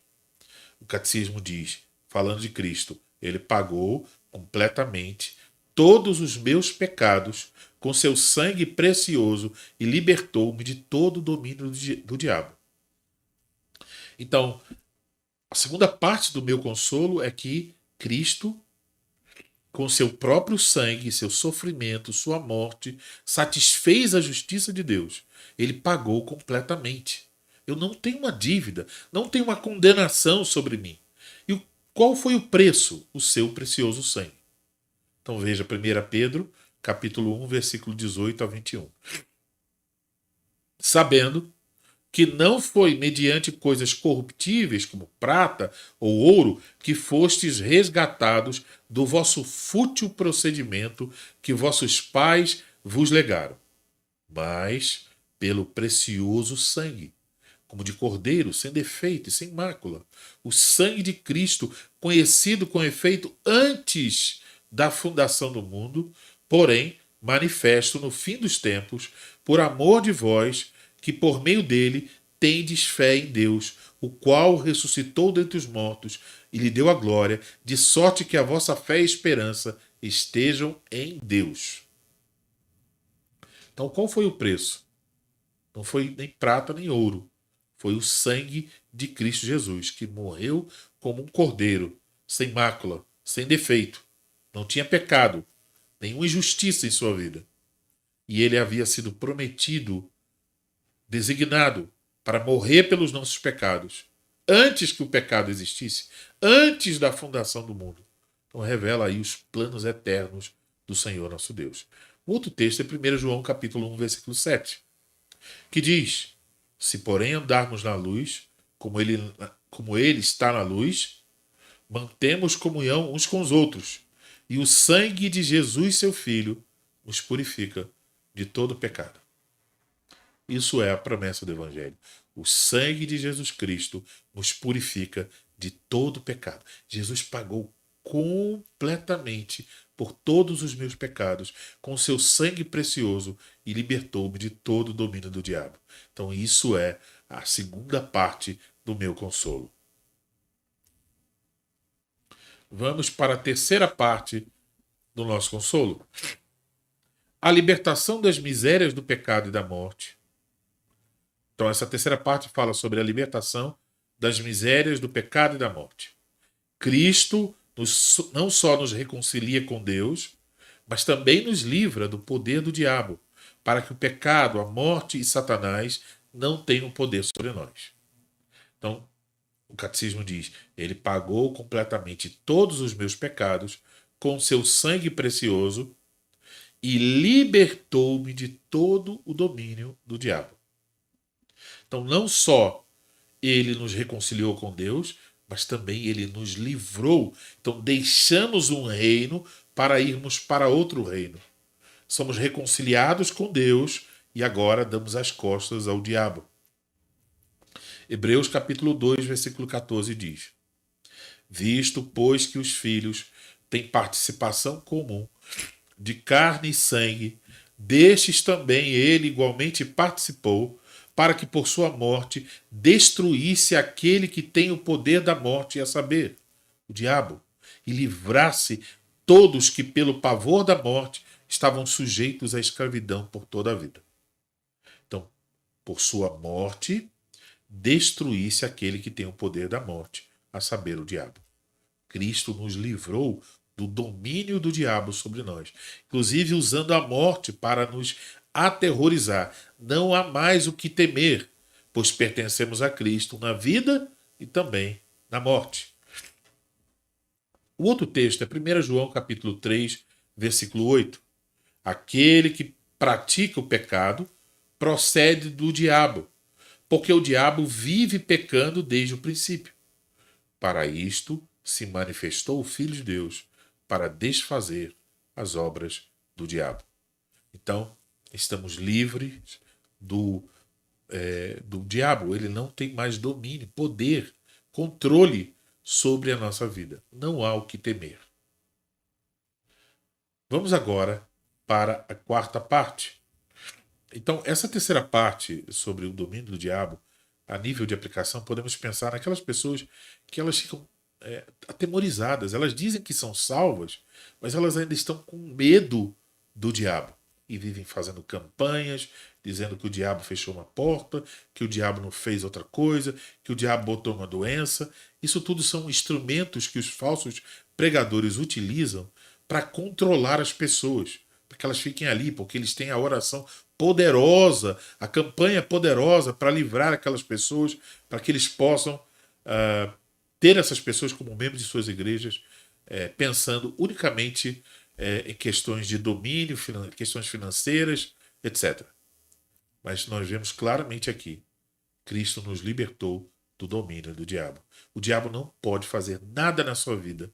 O catecismo diz, falando de Cristo, ele pagou completamente todos os meus pecados com seu sangue precioso e libertou-me de todo o domínio do diabo. Então, a segunda parte do meu consolo é que Cristo, com seu próprio sangue, seu sofrimento, sua morte, satisfez a justiça de Deus. Ele pagou completamente. Eu não tenho uma dívida, não tenho uma condenação sobre mim. E qual foi o preço? O seu precioso sangue. Então veja 1 Pedro, capítulo 1, versículo 18 a 21. Sabendo que não foi mediante coisas corruptíveis, como prata ou ouro, que fostes resgatados do vosso fútil procedimento que vossos pais vos legaram, mas pelo precioso sangue, como de cordeiro, sem defeito e sem mácula, o sangue de Cristo, conhecido com efeito antes da fundação do mundo, porém manifesto no fim dos tempos, por amor de vós, que por meio dele tendes fé em Deus, o qual ressuscitou dentre os mortos e lhe deu a glória, de sorte que a vossa fé e esperança estejam em Deus. Então, qual foi o preço? Não foi nem prata nem ouro. Foi o sangue de Cristo Jesus, que morreu como um cordeiro, sem mácula, sem defeito. Não tinha pecado, nenhuma injustiça em sua vida. E ele havia sido prometido, designado, para morrer pelos nossos pecados, antes que o pecado existisse, antes da fundação do mundo. Então revela aí os planos eternos do Senhor nosso Deus. O outro texto é 1 João capítulo 1, versículo 7, que diz: se porém andarmos na luz, como ele está na luz, mantemos comunhão uns com os outros, e o sangue de Jesus, seu Filho, nos purifica de todo pecado. Isso é a promessa do Evangelho. O sangue de Jesus Cristo nos purifica de todo pecado. Jesus pagou completamente por todos os meus pecados com seu sangue precioso e libertou-me de todo o domínio do diabo. Então isso é a segunda parte do meu consolo. Vamos para a terceira parte do nosso consolo. A libertação das misérias do pecado e da morte. Então essa terceira parte fala sobre a libertação das misérias do pecado e da morte. Cristo não só nos reconcilia com Deus, mas também nos livra do poder do diabo, para que o pecado, a morte e Satanás não tenham poder sobre nós. Então, o catecismo diz: ele pagou completamente todos os meus pecados com seu sangue precioso e libertou-me de todo o domínio do diabo. Então, não só ele nos reconciliou com Deus, mas também ele nos livrou. Então, deixamos um reino para irmos para outro reino. Somos reconciliados com Deus e agora damos as costas ao diabo. Hebreus capítulo 2, versículo 14 diz: visto, pois, que os filhos têm participação comum de carne e sangue, destes também ele igualmente participou, para que por sua morte destruísse aquele que tem o poder da morte, a saber, o diabo, e livrasse todos que pelo pavor da morte estavam sujeitos à escravidão por toda a vida. Então, por sua morte, destruísse aquele que tem o poder da morte, a saber, o diabo. Cristo nos livrou do domínio do diabo sobre nós, inclusive usando a morte para nos aterrorizar. Não há mais o que temer, pois pertencemos a Cristo na vida e também na morte. O outro texto é 1 João capítulo 3, versículo 8. Aquele que pratica o pecado procede do diabo, porque o diabo vive pecando desde o princípio. Para isto se manifestou o Filho de Deus, para desfazer as obras do diabo. Então, estamos livres do diabo. Ele não tem mais domínio, poder, controle sobre a nossa vida. Não há o que temer. Vamos agora para a quarta parte. Então, essa terceira parte sobre o domínio do diabo, a nível de aplicação, podemos pensar naquelas pessoas que elas ficam atemorizadas. Elas dizem que são salvas, mas elas ainda estão com medo do diabo. E vivem fazendo campanhas, dizendo que o diabo fechou uma porta, que o diabo não fez outra coisa, que o diabo botou uma doença. Isso tudo são instrumentos que os falsos pregadores utilizam para controlar as pessoas, para que elas fiquem ali, porque eles têm a oração poderosa, a campanha poderosa para livrar aquelas pessoas, para que eles possam ter essas pessoas como membros de suas igrejas, pensando unicamente em questões de domínio, questões financeiras, etc. Mas nós vemos claramente aqui, Cristo nos libertou do domínio do diabo. O diabo não pode fazer nada na sua vida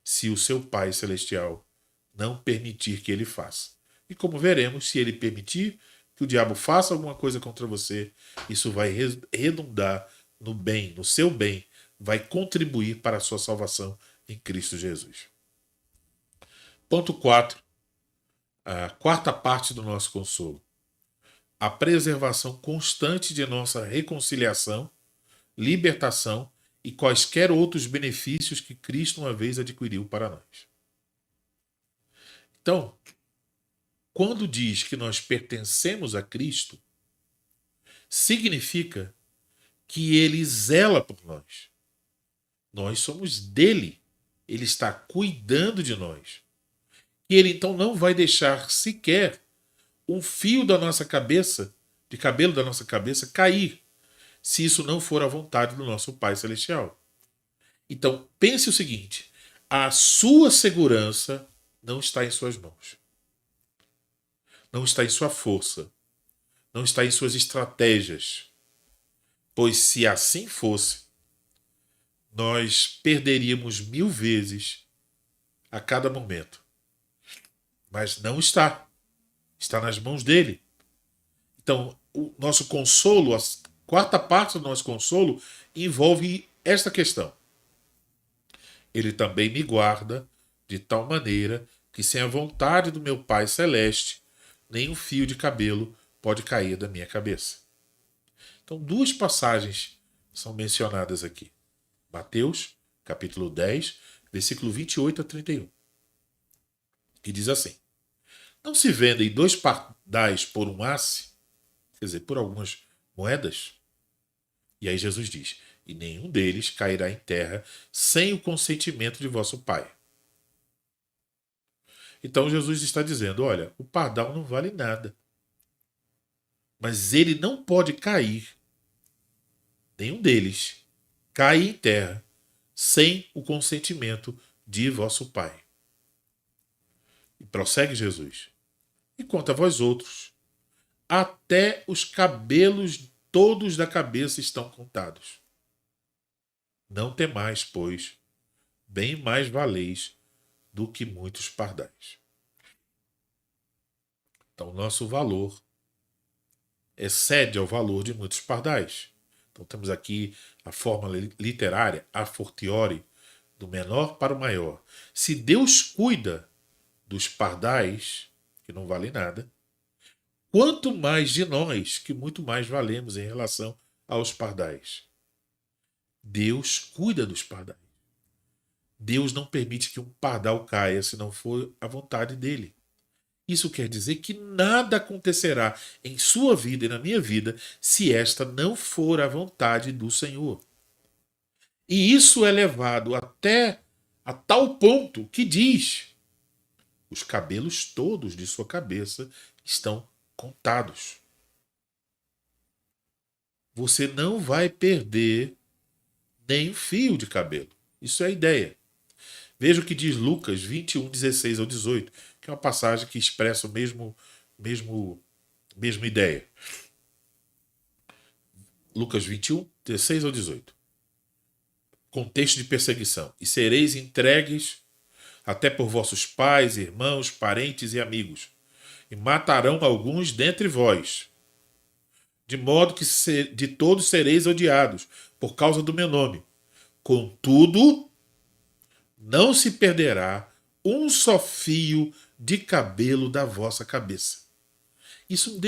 se o seu Pai Celestial não permitir que ele faça. E como veremos, se ele permitir que o diabo faça alguma coisa contra você, isso vai redundar no bem, no seu bem, vai contribuir para a sua salvação em Cristo Jesus. Ponto 4. A quarta parte do nosso consolo. A preservação constante de nossa reconciliação, libertação e quaisquer outros benefícios que Cristo uma vez adquiriu para nós. Então, quando diz que nós pertencemos a Cristo, significa que ele zela por nós. Nós somos dele. Ele está cuidando de nós. E ele então não vai deixar sequer um fio da nossa cabeça, de cabelo da nossa cabeça, cair, se isso não for a vontade do nosso Pai Celestial. Então, pense o seguinte: A sua segurança não está em suas mãos. Não está em sua força. Não está em suas estratégias. Pois se assim fosse, nós perderíamos 1000 vezes a cada momento. Mas não está. Está nas mãos dele. Então, o nosso consolo, a quarta parte do nosso consolo, envolve esta questão. Ele também me guarda de tal maneira que, sem a vontade do meu Pai Celeste, nem um fio de cabelo pode cair da minha cabeça. Então, duas passagens são mencionadas aqui. Mateus, capítulo 10, versículo 28 a 31. Que diz assim: Não se vendem 2 pardais por um asse, quer dizer, por algumas moedas? E aí Jesus diz: E nenhum deles cairá em terra sem o consentimento de vosso Pai. Então Jesus está dizendo: olha, o pardal não vale nada. Mas ele não pode cair, nenhum deles, cai em terra sem o consentimento de vosso Pai. E prossegue Jesus: E quanto a vós outros, até os cabelos todos da cabeça estão contados. Não temais, pois, bem mais valeis do que muitos pardais. Então, nosso valor excede ao valor de muitos pardais. Então, temos aqui a forma literária, a fortiori, do menor para o maior. Se Deus cuida dos pardais, que não valem nada, quanto mais de nós, que muito mais valemos em relação aos pardais. Deus cuida dos pardais. Deus não permite que um pardal caia se não for a vontade dele. Isso quer dizer que nada acontecerá em sua vida e na minha vida se esta não for a vontade do Senhor. E isso é levado até a tal ponto que diz: os cabelos todos de sua cabeça estão contados. Você não vai perder nem um fio de cabelo. Isso é a ideia. Veja o que diz Lucas 21, 16 ao 18, que é uma passagem que expressa a mesma ideia. Lucas 21, 16 ao 18. Contexto de perseguição. E sereis entregues até por vossos pais, irmãos, parentes e amigos, e matarão alguns dentre vós, de modo que de todos sereis odiados, por causa do meu nome. Contudo, não se perderá um só fio de cabelo da vossa cabeça. Isso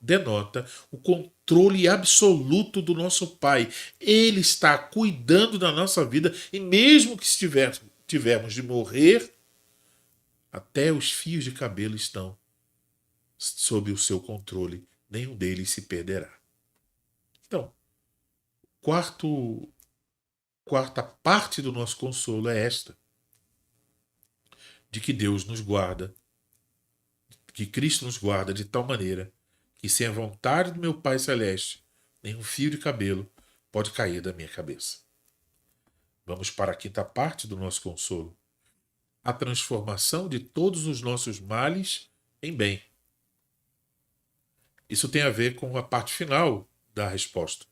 denota o controle absoluto do nosso Pai. Ele está cuidando da nossa vida e mesmo que tivermos de morrer, até os fios de cabelo estão sob o seu controle. Nenhum deles se perderá. Então, quarta parte do nosso consolo é esta: de que Deus nos guarda, que Cristo nos guarda de tal maneira que, sem a vontade do meu Pai Celeste, nenhum fio de cabelo pode cair da minha cabeça. Vamos para a quinta parte do nosso consolo: a transformação de todos os nossos males em bem. Isso tem a ver com a parte final da resposta.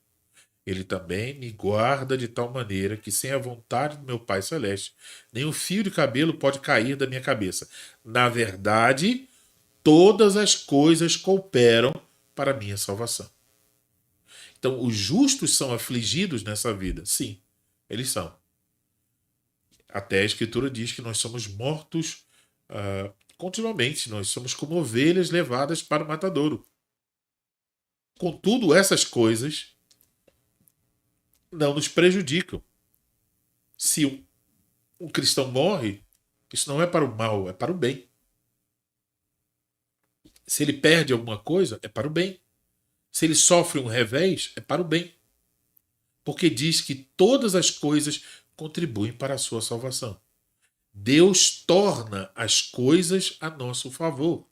Ele também me guarda de tal maneira que, sem a vontade do meu Pai Celeste, nenhum fio de cabelo pode cair da minha cabeça. Na verdade, todas as coisas cooperam para a minha salvação. Então, os justos são afligidos nessa vida? Sim, eles são. Até a Escritura diz que nós somos mortos continuamente. Nós somos como ovelhas levadas para o matadouro. Contudo, essas coisas não nos prejudicam. Se um cristão morre, isso não é para o mal, é para o bem. Se ele perde alguma coisa, é para o bem. Se ele sofre um revés, é para o bem. Porque diz que todas as coisas contribuem para a sua salvação. Deus torna as coisas a nosso favor.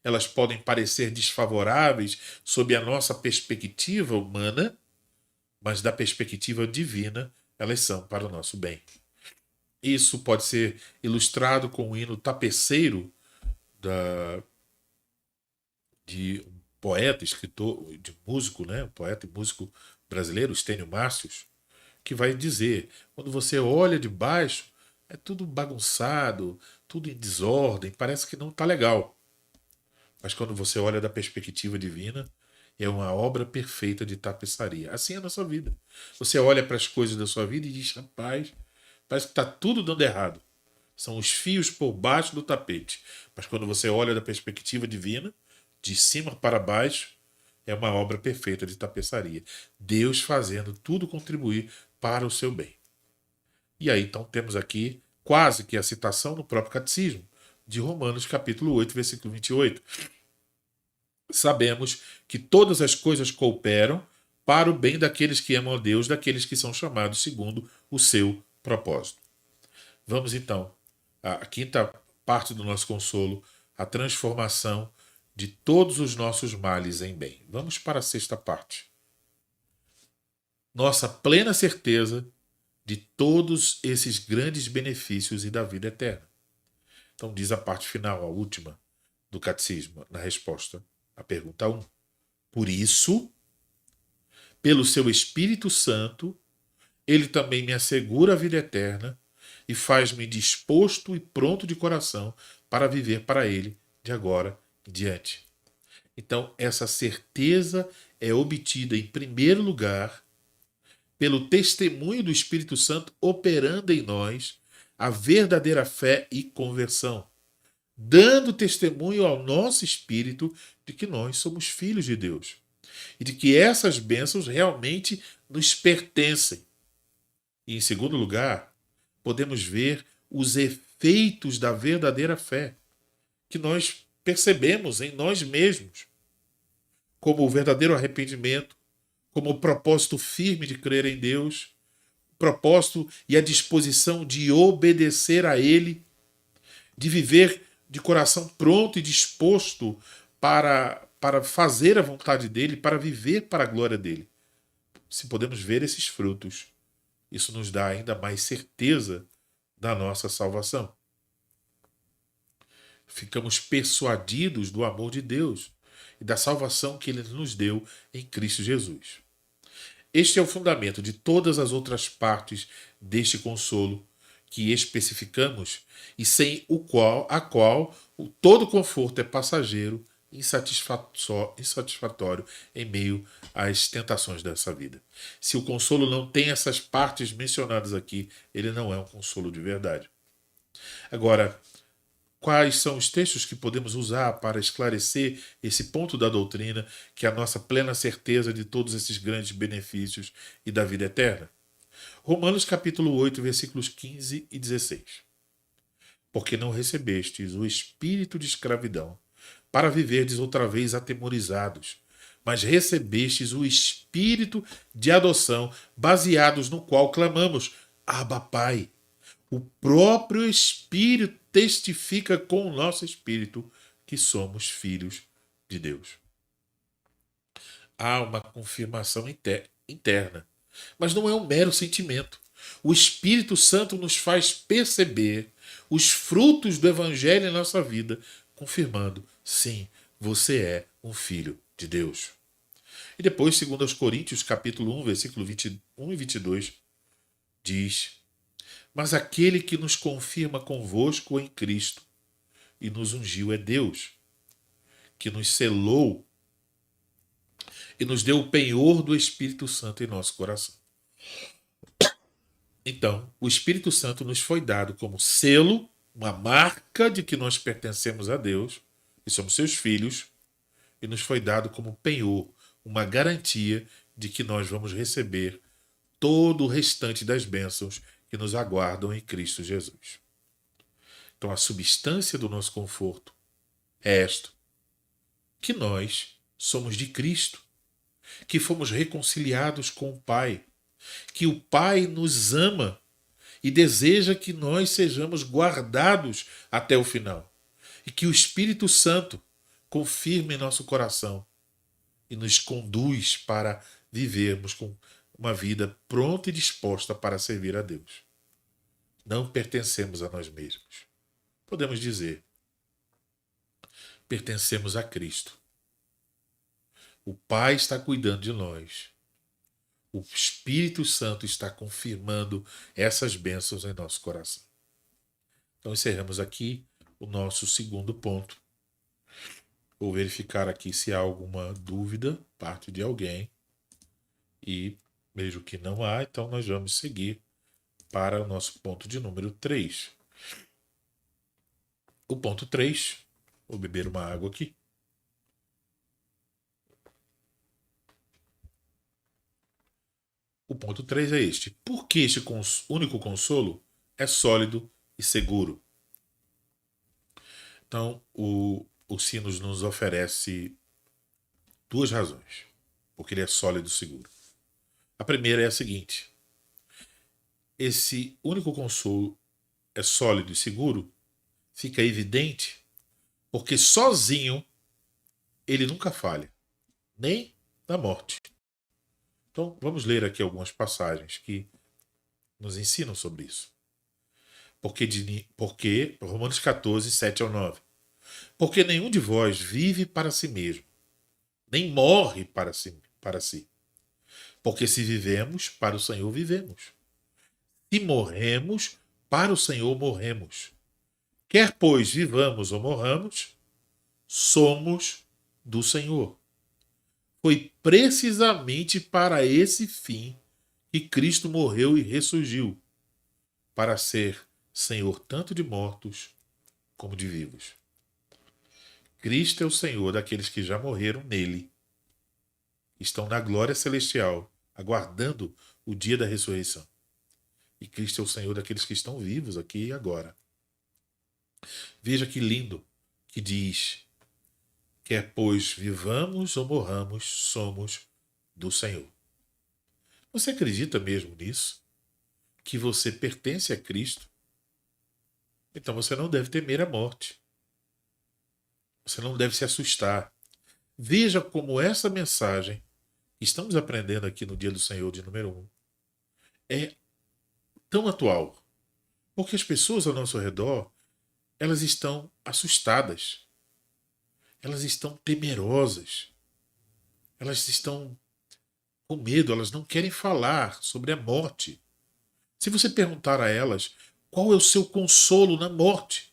Elas podem parecer desfavoráveis sob a nossa perspectiva humana, mas da perspectiva divina, elas são para o nosso bem. Isso pode ser ilustrado com o hino Tapeceiro de um poeta, escritor, de músico, né? Um poeta e músico brasileiro, Estênio Márcios, que vai dizer: quando você olha de baixo, é tudo bagunçado, tudo em desordem, parece que não está legal. Mas quando você olha da perspectiva divina, é uma obra perfeita de tapeçaria. Assim é a nossa vida. Você olha para as coisas da sua vida e diz: rapaz, parece que está tudo dando errado. São os fios por baixo do tapete. Mas quando você olha da perspectiva divina, de cima para baixo, é uma obra perfeita de tapeçaria. Deus fazendo tudo contribuir para o seu bem. E aí, então, temos aqui quase que a citação no próprio catecismo, de Romanos, capítulo 8, versículo 28. Sabemos que todas as coisas cooperam para o bem daqueles que amam a Deus, daqueles que são chamados segundo o seu propósito. Vamos então à quinta parte do nosso consolo, a transformação de todos os nossos males em bem. Vamos para a sexta parte. Nossa plena certeza de todos esses grandes benefícios e da vida eterna. Então diz a parte final, a última do catecismo, na resposta à pergunta 1. Por isso, pelo seu Espírito Santo, ele também me assegura a vida eterna e faz-me disposto e pronto de coração para viver para ele de agora em diante. Então, essa certeza é obtida, em primeiro lugar, pelo testemunho do Espírito Santo operando em nós a verdadeira fé e conversão, dando testemunho ao nosso espírito de que nós somos filhos de Deus e de que essas bênçãos realmente nos pertencem. E, em segundo lugar, podemos ver os efeitos da verdadeira fé, que nós percebemos em nós mesmos, como o verdadeiro arrependimento, como o propósito firme de crer em Deus, o propósito e a disposição de obedecer a Ele, de viver de coração pronto e disposto para fazer a vontade dEle, para viver para a glória dEle. Se podemos ver esses frutos, isso nos dá ainda mais certeza da nossa salvação. Ficamos persuadidos do amor de Deus e da salvação que Ele nos deu em Cristo Jesus. Este é o fundamento de todas as outras partes deste consolo que especificamos e sem a qual todo conforto é passageiro e insatisfatório em meio às tentações dessa vida. Se o consolo não tem essas partes mencionadas aqui, ele não é um consolo de verdade. Agora, quais são os textos que podemos usar para esclarecer esse ponto da doutrina, que é a nossa plena certeza de todos esses grandes benefícios e da vida eterna? Romanos capítulo 8, versículos 15 e 16. Porque não recebestes o espírito de escravidão para viverdes outra vez atemorizados, mas recebestes o espírito de adoção, baseados no qual clamamos: Abba, Pai. O próprio Espírito testifica com o nosso espírito que somos filhos de Deus. Há uma confirmação interna, mas não é um mero sentimento. O Espírito Santo nos faz perceber os frutos do Evangelho em nossa vida, confirmando: sim, você é um filho de Deus. E depois, segundo aos Coríntios, capítulo 1, versículo 21 e 22, diz: mas aquele que nos confirma convosco em Cristo e nos ungiu é Deus, que nos selou e nos deu o penhor do Espírito Santo em nosso coração. Então, o Espírito Santo nos foi dado como selo, uma marca de que nós pertencemos a Deus e somos seus filhos, e nos foi dado como penhor, uma garantia de que nós vamos receber todo o restante das bênçãos que nos aguardam em Cristo Jesus. Então, a substância do nosso conforto é esta: que nós somos de Cristo, que fomos reconciliados com o Pai, que o Pai nos ama e deseja que nós sejamos guardados até o final, e que o Espírito Santo confirme em nosso coração e nos conduz para vivermos com uma vida pronta e disposta para servir a Deus. Não pertencemos a nós mesmos. Podemos dizer, pertencemos a Cristo. O Pai está cuidando de nós. O Espírito Santo está confirmando essas bênçãos em nosso coração. Então encerramos aqui o nosso segundo ponto. Vou verificar aqui se há alguma dúvida, parte de alguém. E vejo que não há, então nós vamos seguir para o nosso ponto de número 3. O ponto 3, vou beber uma água aqui. O ponto 3 é este. Por que este único consolo é sólido e seguro? Então, o Sinos nos oferece duas razões. Porque ele é sólido e seguro. A primeira é a seguinte. Esse único consolo é sólido e seguro fica evidente porque sozinho ele nunca falha, nem na morte. Então, vamos ler aqui algumas passagens que nos ensinam sobre isso. Porque Romanos 14, 7 ao 9. Porque nenhum de vós vive para si mesmo, nem morre para si. Porque se vivemos, para o Senhor vivemos. Se morremos, para o Senhor morremos. Quer, pois, vivamos ou morramos, somos do Senhor. Foi precisamente para esse fim que Cristo morreu e ressurgiu, para ser Senhor tanto de mortos como de vivos. Cristo é o Senhor daqueles que já morreram nele, estão na glória celestial, aguardando o dia da ressurreição. E Cristo é o Senhor daqueles que estão vivos aqui e agora. Veja que lindo que diz: quer pois vivamos ou morramos, somos do Senhor. Você acredita mesmo nisso? Que você pertence a Cristo? Então você não deve temer a morte. Você não deve se assustar. Veja como essa mensagem que estamos aprendendo aqui no Dia do Senhor de número 1 é tão atual. Porque as pessoas ao nosso redor, elas estão assustadas. Elas estão temerosas. Elas estão com medo, elas não querem falar sobre a morte. Se você perguntar a elas qual é o seu consolo na morte,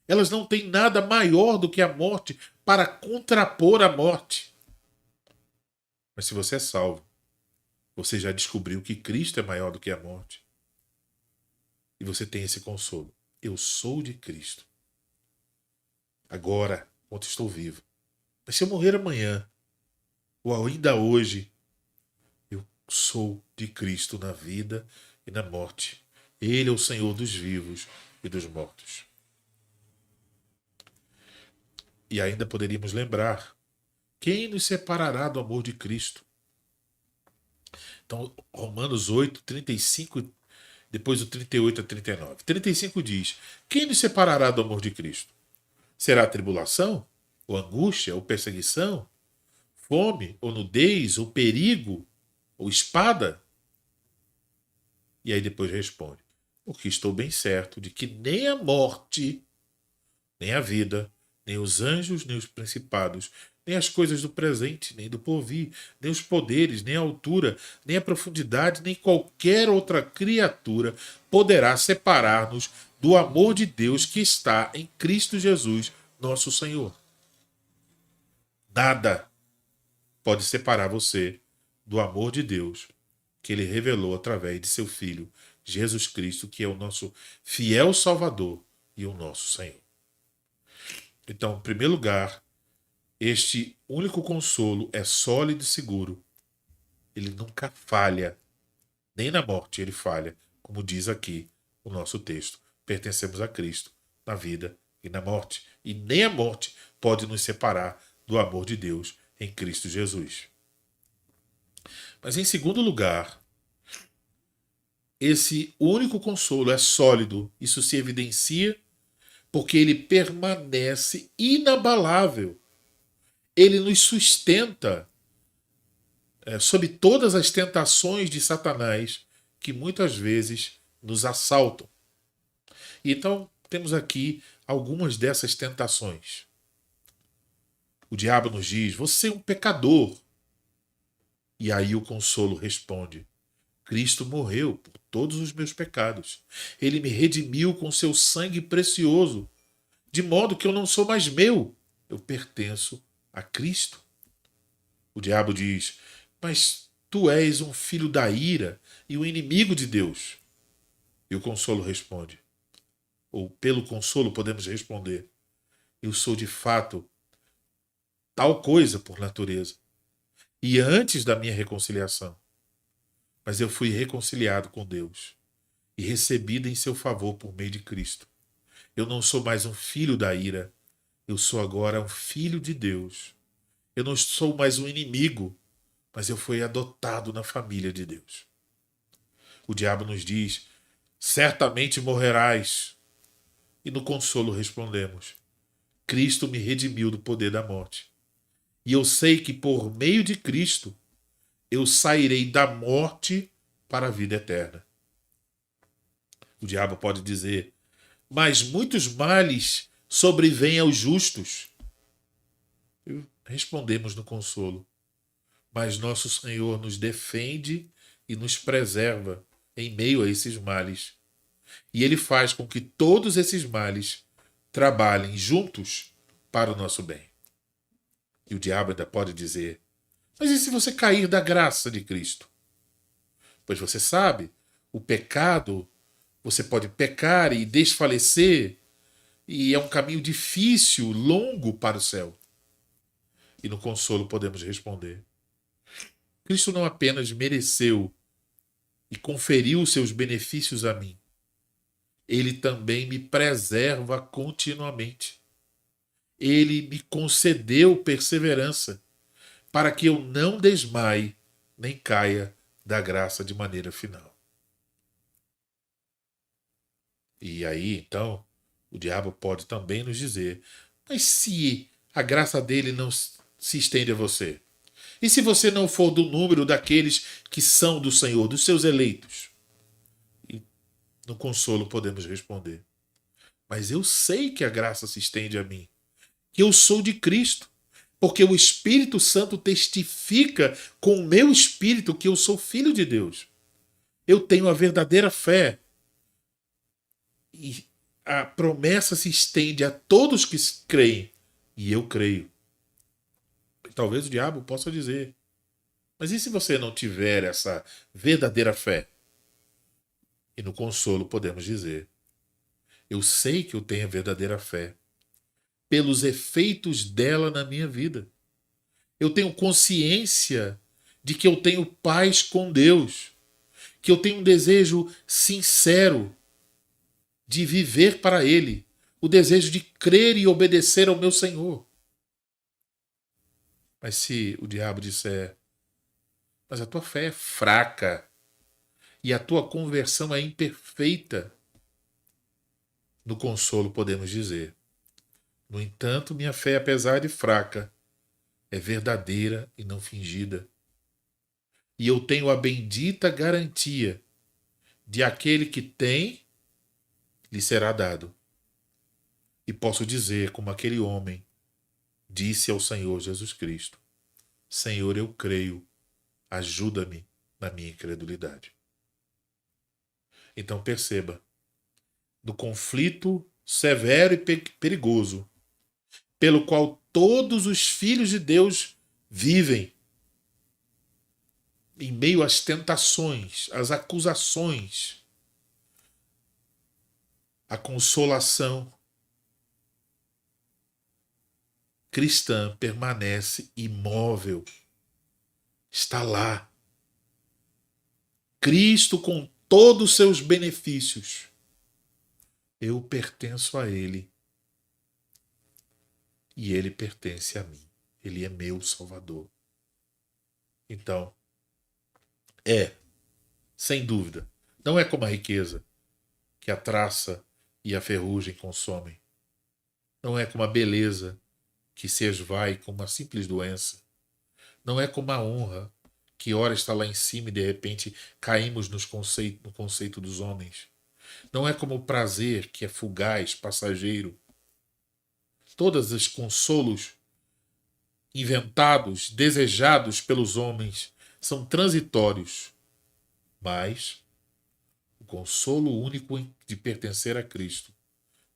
elas não têm nada maior do que a morte para contrapor a morte. Mas se você é salvo, você já descobriu que Cristo é maior do que a morte. E você tem esse consolo. Eu sou de Cristo. Agora, enquanto estou vivo. Mas se eu morrer amanhã, ou ainda hoje, eu sou de Cristo na vida e na morte. Ele é o Senhor dos vivos e dos mortos. E ainda poderíamos lembrar: quem nos separará do amor de Cristo? Então, Romanos 8, 35, depois o 38 a 39. 35 diz: quem nos separará do amor de Cristo? Será a tribulação? Ou angústia? Ou perseguição? Fome? Ou nudez? Ou perigo? Ou espada? E aí depois responde: porque estou bem certo de que nem a morte, nem a vida, nem os anjos, nem os principados, nem as coisas do presente, nem do porvir, nem os poderes, nem a altura, nem a profundidade, nem qualquer outra criatura poderá separar-nos do amor de Deus que está em Cristo Jesus, nosso Senhor. Nada pode separar você do amor de Deus que ele revelou através de seu Filho, Jesus Cristo, que é o nosso fiel Salvador e o nosso Senhor. Então, em primeiro lugar, este único consolo é sólido e seguro. Ele nunca falha. Nem na morte ele falha, como diz aqui o nosso texto. Pertencemos a Cristo na vida e na morte. E nem a morte pode nos separar do amor de Deus em Cristo Jesus. Mas em segundo lugar, esse único consolo é sólido. Isso se evidencia porque ele permanece inabalável. Ele nos sustenta sob todas as tentações de Satanás que muitas vezes nos assaltam. E então temos aqui algumas dessas tentações. O diabo nos diz: você é um pecador. E aí o consolo responde: Cristo morreu por todos os meus pecados. Ele me redimiu com seu sangue precioso, de modo que eu não sou mais meu. Eu pertenço a Cristo. O diabo diz: mas tu és um filho da ira e um inimigo de Deus. E o consolo responde: ou pelo consolo podemos responder: eu sou de fato tal coisa por natureza. E antes da minha reconciliação, mas eu fui reconciliado com Deus e recebido em seu favor por meio de Cristo. Eu não sou mais um filho da ira, eu sou agora um filho de Deus. Eu não sou mais um inimigo, mas eu fui adotado na família de Deus. O diabo nos diz: certamente morrerás. E no consolo respondemos: Cristo me redimiu do poder da morte. E eu sei que por meio de Cristo eu sairei da morte para a vida eterna. O diabo pode dizer: mas muitos males sobrevêm aos justos. E respondemos no consolo: mas nosso Senhor nos defende e nos preserva em meio a esses males. E Ele faz com que todos esses males trabalhem juntos para o nosso bem. E o diabo ainda pode dizer: mas e se você cair da graça de Cristo? Pois você sabe, o pecado, você pode pecar e desfalecer, e é um caminho difícil, longo para o céu. E no consolo podemos responder: Cristo não apenas mereceu e conferiu os seus benefícios a mim, ele também me preserva continuamente. Ele me concedeu perseverança para que eu não desmaie nem caia da graça de maneira final. E aí, então, o diabo pode também nos dizer: mas se a graça dele não se estende a você? E se você não for do número daqueles que são do Senhor, dos seus eleitos? E no consolo podemos responder: mas eu sei que a graça se estende a mim, que eu sou de Cristo, porque o Espírito Santo testifica com o meu espírito que eu sou filho de Deus. Eu tenho a verdadeira fé. E a promessa se estende a todos que creem. E eu creio. Talvez o diabo possa dizer: mas e se você não tiver essa verdadeira fé? E no consolo podemos dizer: eu sei que eu tenho a verdadeira fé pelos efeitos dela na minha vida. Eu tenho consciência de que eu tenho paz com Deus, que eu tenho um desejo sincero de viver para Ele, o desejo de crer e obedecer ao meu Senhor. Mas se o diabo disser: mas a tua fé é fraca e a tua conversão é imperfeita, no consolo podemos dizer: no entanto, minha fé, apesar de fraca, é verdadeira e não fingida. E eu tenho a bendita garantia de aquele que tem, lhe será dado. E posso dizer, como aquele homem disse ao Senhor Jesus Cristo: Senhor, eu creio, ajuda-me na minha incredulidade. Então perceba, no conflito severo e perigoso, pelo qual todos os filhos de Deus vivem, em meio às tentações, às acusações, a consolação cristã permanece imóvel. Está lá. Cristo com todos os seus benefícios. Eu pertenço a Ele. E Ele pertence a mim. Ele é meu Salvador. Então, sem dúvida, não é como a riqueza, que a traça e a ferrugem consomem. Não é como a beleza, que se esvai com uma simples doença. Não é como a honra, que ora está lá em cima e de repente caímos no conceito dos homens. Não é como o prazer, que é fugaz, passageiro. Todos os consolos inventados, desejados pelos homens, são transitórios. Mas o consolo único de pertencer a Cristo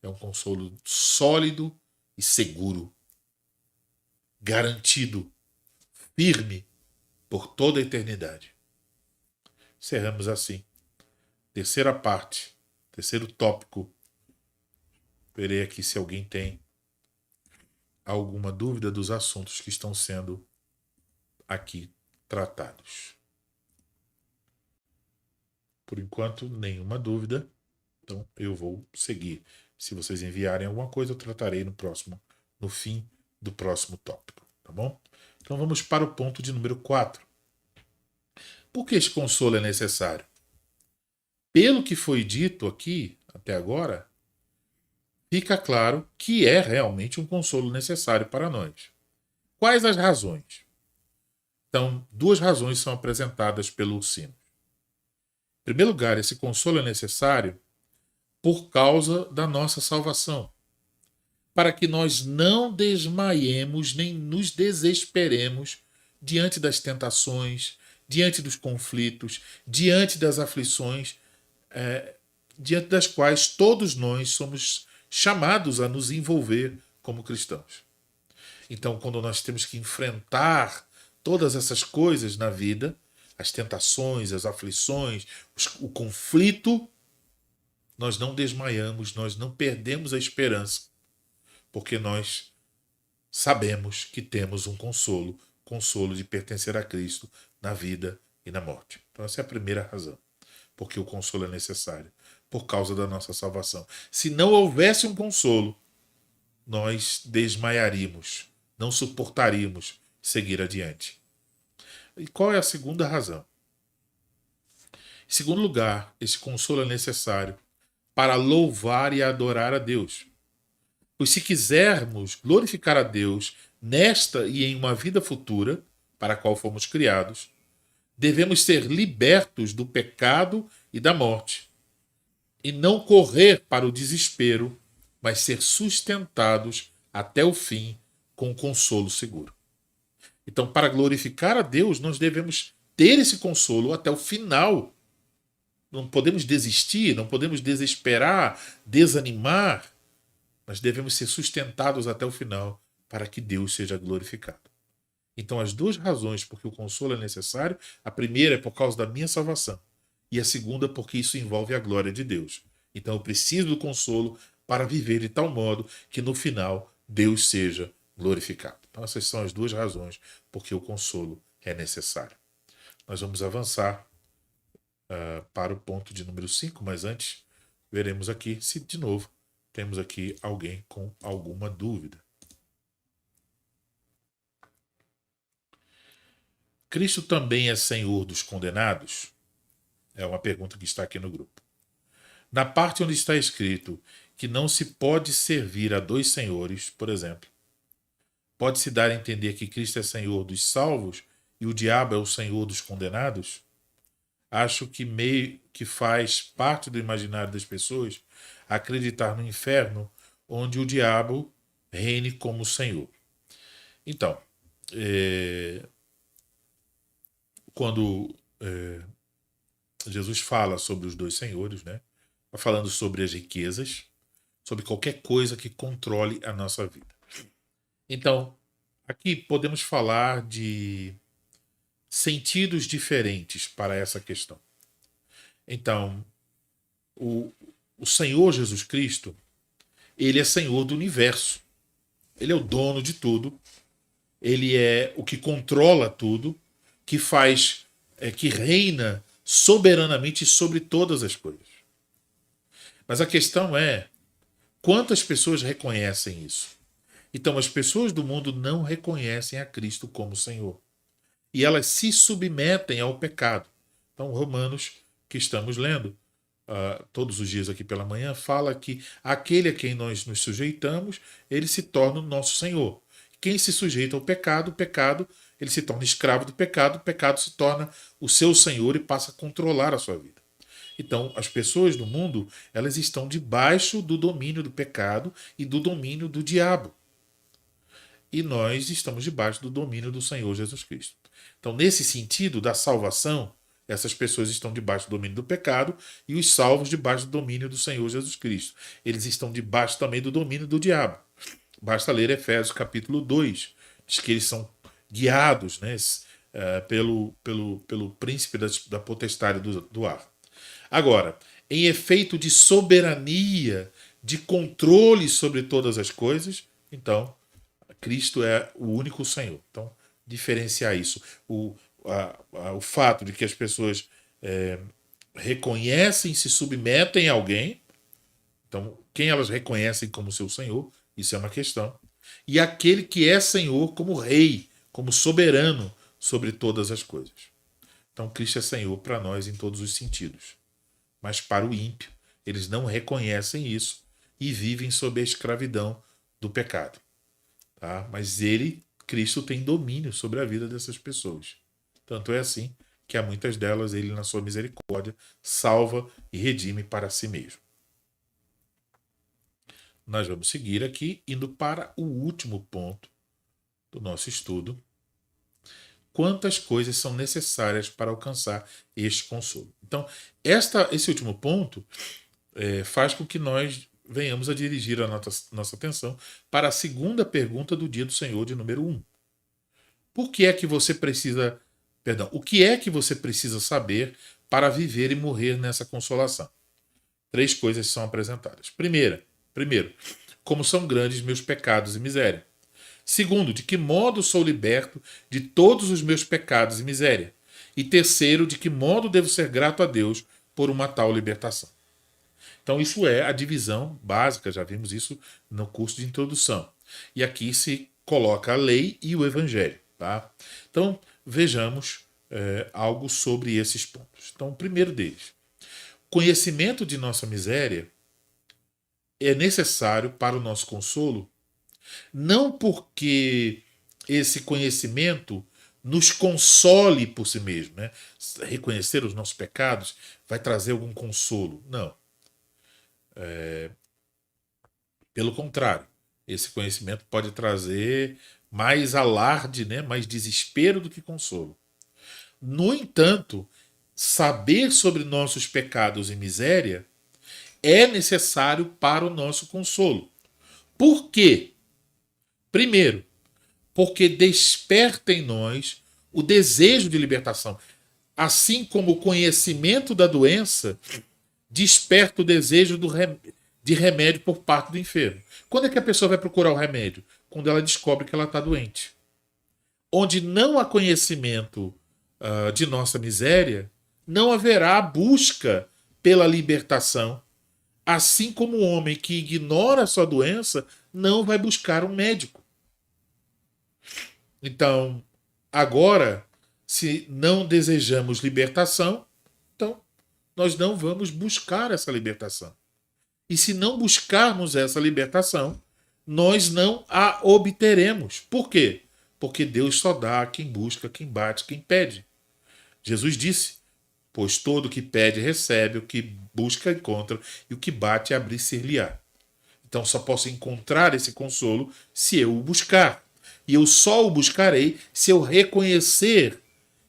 é um consolo sólido e seguro, garantido, firme por toda a eternidade. Encerramos assim. Terceira parte, terceiro tópico. Verei aqui se alguém tem alguma dúvida dos assuntos que estão sendo aqui tratados. Por enquanto, nenhuma dúvida. Então, eu vou seguir. Se vocês enviarem alguma coisa, eu tratarei no fim do próximo tópico. Tá bom? Então, vamos para o ponto de número 4. Por que esse consolo é necessário? Pelo que foi dito aqui, até agora, fica claro que é realmente um consolo necessário para nós. Quais as razões? Então, duas razões são apresentadas pelo sino. Em primeiro lugar, esse consolo é necessário por causa da nossa salvação, para que nós não desmaiemos nem nos desesperemos diante das tentações, diante dos conflitos, diante das aflições, diante das quais todos nós somos chamados a nos envolver como cristãos. Então, quando nós temos que enfrentar todas essas coisas na vida, as tentações, as aflições, o conflito, nós não desmaiamos, nós não perdemos a esperança, porque nós sabemos que temos um consolo de pertencer a Cristo na vida e na morte. Então essa é a primeira razão, porque o consolo é necessário, por causa da nossa salvação. Se não houvesse um consolo, nós desmaiaríamos, não suportaríamos seguir adiante. E qual é a segunda razão? Em segundo lugar, esse consolo é necessário para louvar e adorar a Deus. Pois se quisermos glorificar a Deus nesta e em uma vida futura, para a qual fomos criados, devemos ser libertos do pecado e da morte, e não correr para o desespero, mas ser sustentados até o fim com consolo seguro. Então, para glorificar a Deus, nós devemos ter esse consolo até o final. Não podemos desistir, não podemos desesperar, desanimar. Nós devemos ser sustentados até o final para que Deus seja glorificado. Então, as duas razões por que o consolo é necessário, a primeira é por causa da minha salvação e a segunda porque isso envolve a glória de Deus. Então, eu preciso do consolo para viver de tal modo que no final Deus seja glorificado. Então, essas são as duas razões por que o consolo é necessário. Nós vamos avançar para o ponto de número 5, mas antes veremos aqui se, de novo, temos aqui alguém com alguma dúvida. Cristo também é Senhor dos condenados? É uma pergunta que está aqui no grupo. Na parte onde está escrito que não se pode servir a dois senhores, por exemplo, pode-se dar a entender que Cristo é Senhor dos salvos e o diabo é o Senhor dos condenados? Acho que meio que faz parte do imaginário das pessoas acreditar no inferno, onde o diabo reine como Senhor. Então, quando Jesus fala sobre os dois senhores, né, está falando sobre as riquezas, sobre qualquer coisa que controle a nossa vida. Então, aqui podemos falar de sentidos diferentes para essa questão. Então, o Senhor Jesus Cristo, ele é Senhor do universo. Ele é o dono de tudo. Ele é o que controla tudo, que faz, que reina soberanamente sobre todas as coisas. Mas a questão é, quantas pessoas reconhecem isso? Então, as pessoas do mundo não reconhecem a Cristo como Senhor. E elas se submetem ao pecado. Então, Romanos, que estamos lendo todos os dias aqui pela manhã, fala que aquele a quem nós nos sujeitamos, ele se torna o nosso Senhor. Quem se sujeita ao pecado, o pecado, ele se torna escravo do pecado, o pecado se torna o seu Senhor e passa a controlar a sua vida. Então, as pessoas do mundo, elas estão debaixo do domínio do pecado e do domínio do diabo. E nós estamos debaixo do domínio do Senhor Jesus Cristo. Então, nesse sentido da salvação, essas pessoas estão debaixo do domínio do pecado e os salvos debaixo do domínio do Senhor Jesus Cristo. Eles estão debaixo também do domínio do diabo. Basta ler Efésios capítulo 2. Diz que eles são guiados, né, pelo príncipe da potestade do ar. Agora, em efeito de soberania, de controle sobre todas as coisas, então, Cristo é o único Senhor. Então, diferenciar isso. O fato de que as pessoas reconhecem, se submetem a alguém, então, quem elas reconhecem como seu Senhor, isso é uma questão. E aquele que é Senhor como rei, como soberano sobre todas as coisas. Então, Cristo é Senhor para nós em todos os sentidos. Mas para o ímpio, eles não reconhecem isso e vivem sob a escravidão do pecado. Tá? Mas Cristo, tem domínio sobre a vida dessas pessoas. Tanto é assim que a muitas delas ele, na sua misericórdia, salva e redime para si mesmo. Nós vamos seguir aqui, indo para o último ponto do nosso estudo. Quantas coisas são necessárias para alcançar este consolo? Então, esse último ponto faz com que nós venhamos a dirigir a nossa atenção para a segunda pergunta do dia do Senhor, de número 1. O que é que você precisa saber para viver e morrer nessa consolação? 3 coisas são apresentadas. Primeiro, como são grandes meus pecados e miséria. Segundo, de que modo sou liberto de todos os meus pecados e miséria. E terceiro, de que modo devo ser grato a Deus por uma tal libertação. Então, isso é a divisão básica, já vimos isso no curso de introdução. E aqui se coloca a lei e o evangelho. Tá? Então, vejamos algo sobre esses pontos. Então, o primeiro deles. Conhecimento de nossa miséria é necessário para o nosso consolo, não porque esse conhecimento nos console por si mesmo. Né? Reconhecer os nossos pecados vai trazer algum consolo. Não. Pelo contrário, esse conhecimento pode trazer mais alarde, né? Mais desespero do que consolo. No entanto, saber sobre nossos pecados e miséria é necessário para o nosso consolo. Por quê? Primeiro, porque desperta em nós o desejo de libertação. Assim como o conhecimento da doença desperta o desejo de remédio por parte do enfermo. Quando é que a pessoa vai procurar o remédio? Quando ela descobre que ela está doente. Onde não há conhecimento de nossa miséria, não haverá busca pela libertação. Assim como o homem que ignora a sua doença não vai buscar um médico. Então, agora, se não desejamos libertação, então nós não vamos buscar essa libertação. E se não buscarmos essa libertação, nós não a obteremos. Por quê? Porque Deus só dá a quem busca, quem bate, quem pede. Jesus disse: pois todo o que pede recebe, o que busca encontra, e o que bate abrir-se-lhe-á. Então só posso encontrar esse consolo se eu o buscar. E eu só o buscarei se eu reconhecer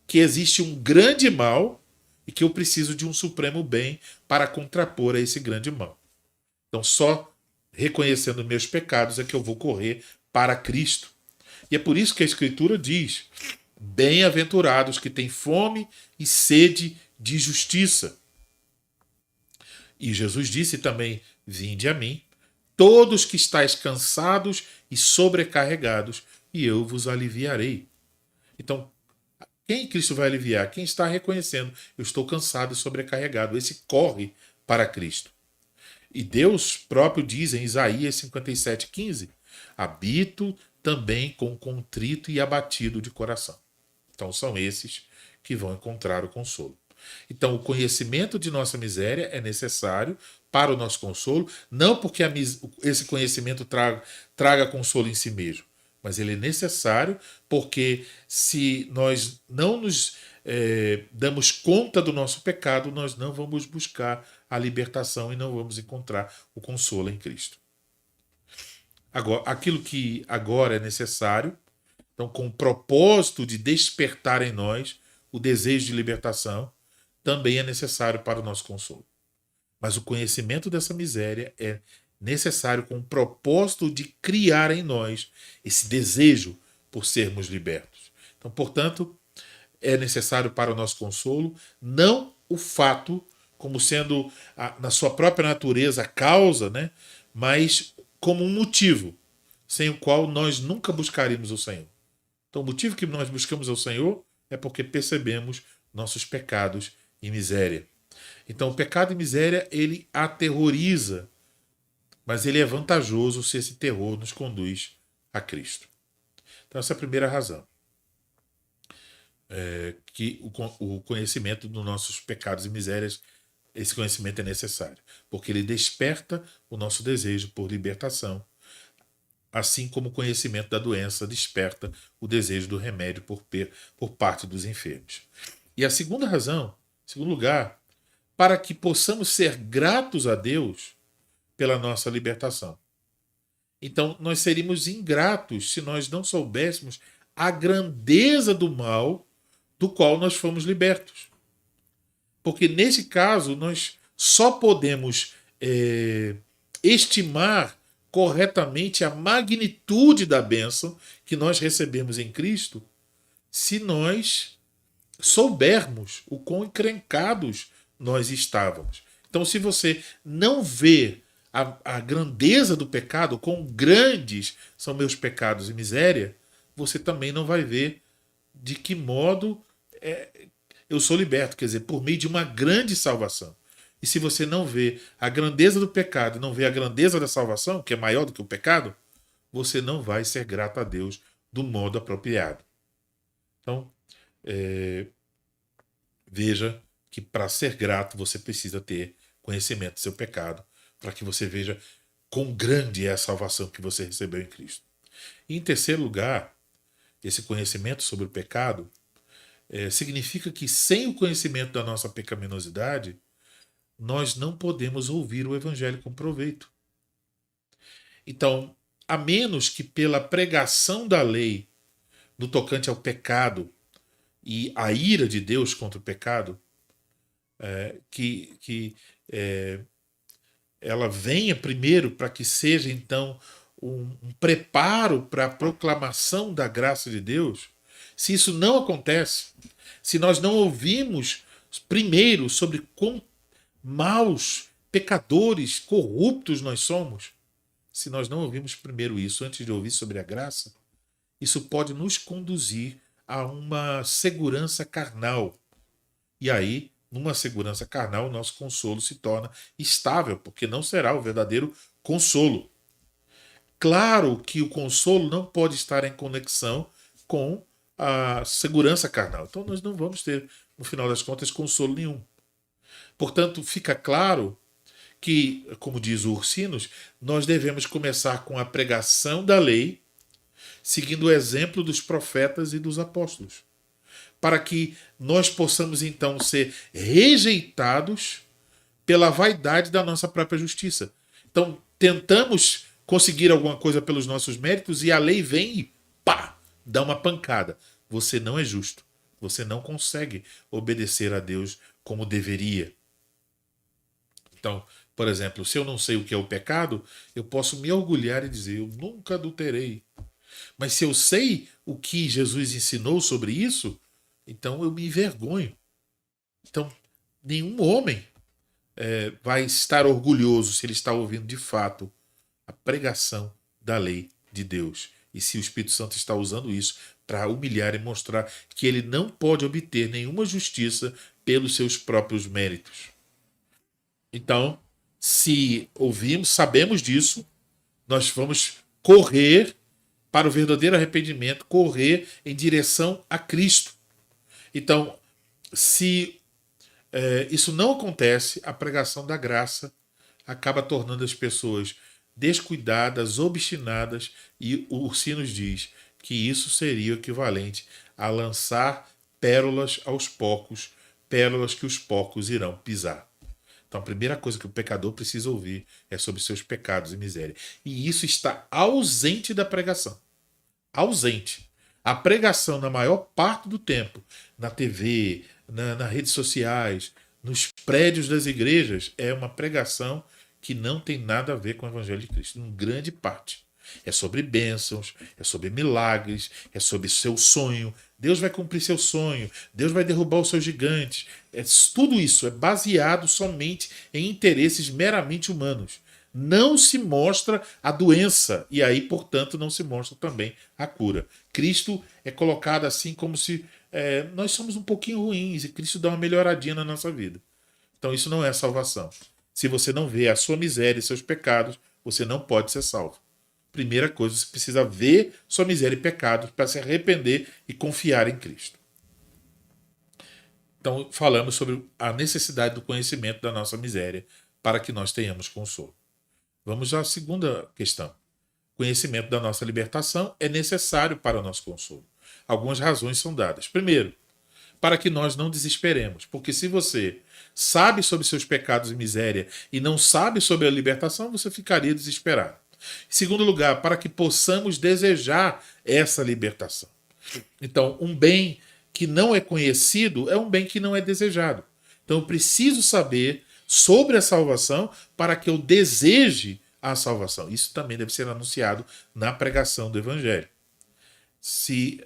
que existe um grande mal e que eu preciso de um supremo bem para contrapor a esse grande mal. Então só reconhecendo meus pecados é que eu vou correr para Cristo. E é por isso que a Escritura diz: bem-aventurados que têm fome e sede de justiça. E Jesus disse também: vinde a mim, todos que estáis cansados e sobrecarregados, e eu vos aliviarei. Então, quem Cristo vai aliviar? Quem está reconhecendo: eu estou cansado e sobrecarregado. Esse corre para Cristo. E Deus próprio diz em Isaías 57:15: habito também com contrito e abatido de coração. Então são esses que vão encontrar o consolo. Então o conhecimento de nossa miséria é necessário para o nosso consolo, não porque esse conhecimento traga consolo em si mesmo, mas ele é necessário porque se nós não nos damos conta do nosso pecado, nós não vamos buscar a libertação e não vamos encontrar o consolo em Cristo. Agora, aquilo que agora é necessário, então, com o propósito de despertar em nós o desejo de libertação, também é necessário para o nosso consolo. Mas o conhecimento dessa miséria é necessário com o propósito de criar em nós esse desejo por sermos libertos. Então, portanto, é necessário para o nosso consolo, não o fato como sendo na sua própria natureza a causa, né? Mas como um motivo, sem o qual nós nunca buscaríamos o Senhor. Então, o motivo que nós buscamos ao Senhor é porque percebemos nossos pecados e miséria. Então, o pecado e miséria, ele aterroriza, mas ele é vantajoso se esse terror nos conduz a Cristo. Então, essa é a primeira razão. Que o conhecimento dos nossos pecados e misérias, esse conhecimento é necessário, porque ele desperta o nosso desejo por libertação, assim como o conhecimento da doença desperta o desejo do remédio por parte dos enfermos. E a segunda razão, em segundo lugar, para que possamos ser gratos a Deus pela nossa libertação. Então, nós seríamos ingratos se nós não soubéssemos a grandeza do mal do qual nós fomos libertos. Porque, nesse caso, nós só podemos estimar corretamente a magnitude da bênção que nós recebemos em Cristo se nós soubermos o quão encrencados nós estávamos. Então, se você não vê a grandeza do pecado, quão grandes são meus pecados e miséria, você também não vai ver de que modo eu sou liberto, quer dizer, por meio de uma grande salvação. E se você não vê a grandeza do pecado, não vê a grandeza da salvação, que é maior do que o pecado, você não vai ser grato a Deus do modo apropriado. Então, veja que para ser grato você precisa ter conhecimento do seu pecado, para que você veja quão grande é a salvação que você recebeu em Cristo. E, em terceiro lugar, esse conhecimento sobre o pecado significa que sem o conhecimento da nossa pecaminosidade, nós não podemos ouvir o Evangelho com proveito. Então, a menos que pela pregação da lei no tocante ao pecado e a ira de Deus contra o pecado, ela venha primeiro para que seja então um preparo para a proclamação da graça de Deus. Se isso não acontece, se nós não ouvimos primeiro sobre quão maus, pecadores, corruptos nós somos, se nós não ouvimos primeiro isso antes de ouvir sobre a graça, isso pode nos conduzir a uma segurança carnal. E aí, numa segurança carnal, o nosso consolo se torna estável, porque não será o verdadeiro consolo. Claro que o consolo não pode estar em conexão com a segurança carnal. Então nós não vamos ter, no final das contas, consolo nenhum. Portanto, fica claro que, como diz o Ursinos, nós devemos começar com a pregação da lei, seguindo o exemplo dos profetas e dos apóstolos, para que nós possamos então ser rejeitados pela vaidade da nossa própria justiça. Então, tentamos conseguir alguma coisa pelos nossos méritos e a lei vem e pá, dá uma pancada. Você não é justo. Você não consegue obedecer a Deus como deveria. Então, por exemplo, se eu não sei o que é o pecado, eu posso me orgulhar e dizer, eu nunca adulterei. Mas se eu sei o que Jesus ensinou sobre isso, então eu me envergonho. Então, nenhum homem vai estar orgulhoso se ele está ouvindo de fato a pregação da lei de Deus. E se o Espírito Santo está usando isso para humilhar e mostrar que ele não pode obter nenhuma justiça pelos seus próprios méritos. Então, se ouvimos, sabemos disso, nós vamos correr para o verdadeiro arrependimento, correr em direção a Cristo. Então, se isso não acontece, a pregação da graça acaba tornando as pessoas descuidadas, obstinadas, e o Ursinos diz que isso seria o equivalente a lançar pérolas aos porcos, pérolas que os porcos irão pisar. Então, a primeira coisa que o pecador precisa ouvir é sobre seus pecados e miséria. E isso está ausente da pregação. Ausente. A pregação, na maior parte do tempo, na TV, nas redes sociais, nos prédios das igrejas, é uma pregação que não tem nada a ver com o Evangelho de Cristo, em grande parte. É sobre bênçãos, é sobre milagres, é sobre seu sonho. Deus vai cumprir seu sonho, Deus vai derrubar os seus gigantes. Tudo isso é baseado somente em interesses meramente humanos. Não se mostra a doença e aí, portanto, não se mostra também a cura. Cristo é colocado assim como se nós somos um pouquinho ruins e Cristo dá uma melhoradinha na nossa vida. Então isso não é salvação. Se você não vê a sua miséria e seus pecados, você não pode ser salvo. Primeira coisa, você precisa ver sua miséria e pecados para se arrepender e confiar em Cristo. Então, falamos sobre a necessidade do conhecimento da nossa miséria para que nós tenhamos consolo. Vamos à segunda questão. Conhecimento da nossa libertação é necessário para o nosso consolo. Algumas razões são dadas. Primeiro, para que nós não desesperemos. Porque se você sabe sobre seus pecados e miséria e não sabe sobre a libertação, você ficaria desesperado. Em segundo lugar, para que possamos desejar essa libertação. Então, um bem que não é conhecido é um bem que não é desejado. Então, eu preciso saber sobre a salvação para que eu deseje a salvação. Isso também deve ser anunciado na pregação do Evangelho. Se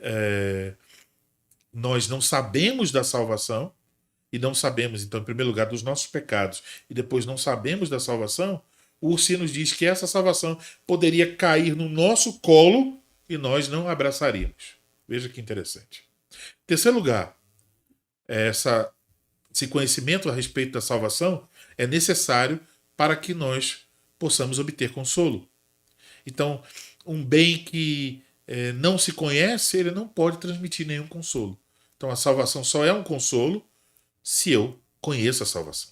nós não sabemos da salvação, e não sabemos, então, em primeiro lugar, dos nossos pecados, e depois não sabemos da salvação, o Ursinho nos diz que essa salvação poderia cair no nosso colo e nós não abraçaríamos. Veja que interessante. Em terceiro lugar, esse conhecimento a respeito da salvação é necessário para que nós possamos obter consolo. Então, um bem que não se conhece, ele não pode transmitir nenhum consolo. Então, a salvação só é um consolo se eu conheço a salvação.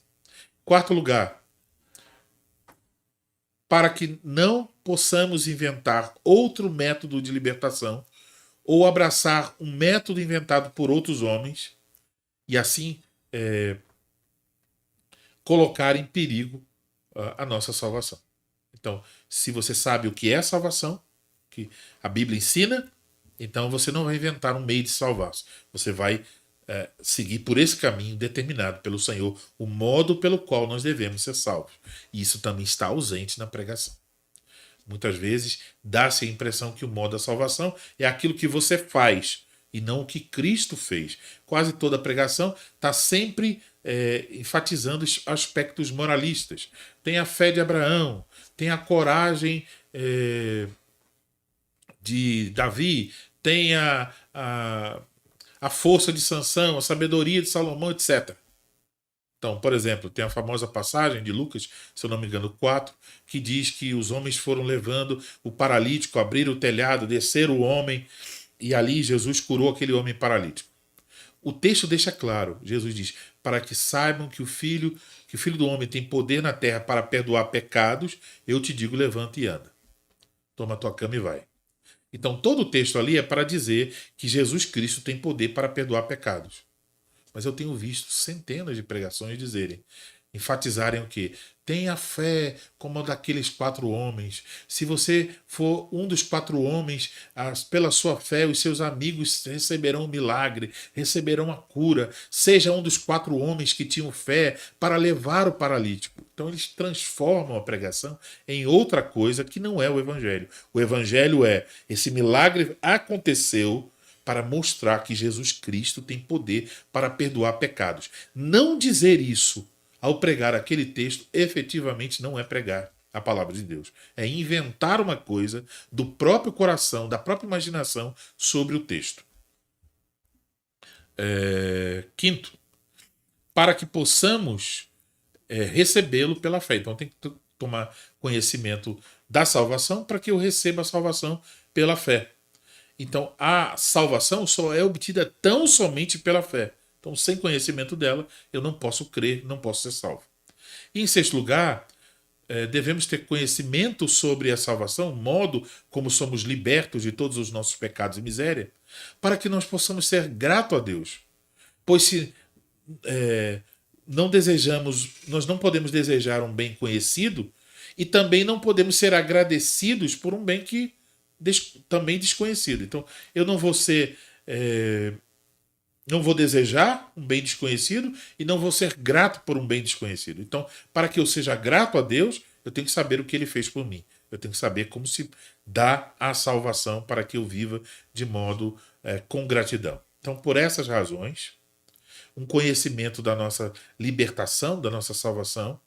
Quarto lugar, para que não possamos inventar outro método de libertação ou abraçar um método inventado por outros homens e assim colocar em perigo a nossa salvação. Então, se você sabe o que é salvação, que a Bíblia ensina, então você não vai inventar um meio de salvar-se. Você vai seguir por esse caminho determinado pelo Senhor, o modo pelo qual nós devemos ser salvos. E isso também está ausente na pregação. Muitas vezes dá-se a impressão que o modo da salvação é aquilo que você faz e não o que Cristo fez. Quase toda a pregação está sempre enfatizando os aspectos moralistas. Tem a fé de Abraão, tem a coragem de Davi, tem a força de Sansão, a sabedoria de Salomão, etc. Então, por exemplo, tem a famosa passagem de Lucas, se eu não me engano, 4, que diz que os homens foram levando o paralítico, abriram o telhado, desceram o homem, e ali Jesus curou aquele homem paralítico. O texto deixa claro, Jesus diz, para que saibam que o Filho do Homem tem poder na terra para perdoar pecados, eu te digo, levanta e anda. Toma a tua cama e vai. Então, todo o texto ali é para dizer que Jesus Cristo tem poder para perdoar pecados. Mas eu tenho visto centenas de pregações enfatizarem o quê? Tenha fé como a daqueles 4 homens. Se você for um dos 4 homens, pela sua fé, os seus amigos receberão um milagre, receberão a cura. Seja um dos 4 homens que tinham fé para levar o paralítico. Então eles transformam a pregação em outra coisa que não é o Evangelho. O Evangelho esse milagre aconteceu para mostrar que Jesus Cristo tem poder para perdoar pecados. Não dizer isso ao pregar aquele texto, efetivamente não é pregar a palavra de Deus. É inventar uma coisa do próprio coração, da própria imaginação sobre o texto. Quinto, para que possamos recebê-lo pela fé. Então tem que tomar conhecimento da salvação para que eu receba a salvação pela fé. Então a salvação só é obtida tão somente pela fé. Então, sem conhecimento dela, eu não posso crer, não posso ser salvo. E, em sexto lugar, devemos ter conhecimento sobre a salvação, o modo como somos libertos de todos os nossos pecados e miséria, para que nós possamos ser gratos a Deus. Pois se não desejamos, nós não podemos desejar um bem conhecido e também não podemos ser agradecidos por um bem que também desconhecido. Então, eu não vou ser, não vou desejar um bem desconhecido e não vou ser grato por um bem desconhecido. Então, para que eu seja grato a Deus, eu tenho que saber o que Ele fez por mim. Eu tenho que saber como se dá a salvação para que eu viva de modo com gratidão. Então, por essas razões, um conhecimento da nossa libertação, da nossa salvação,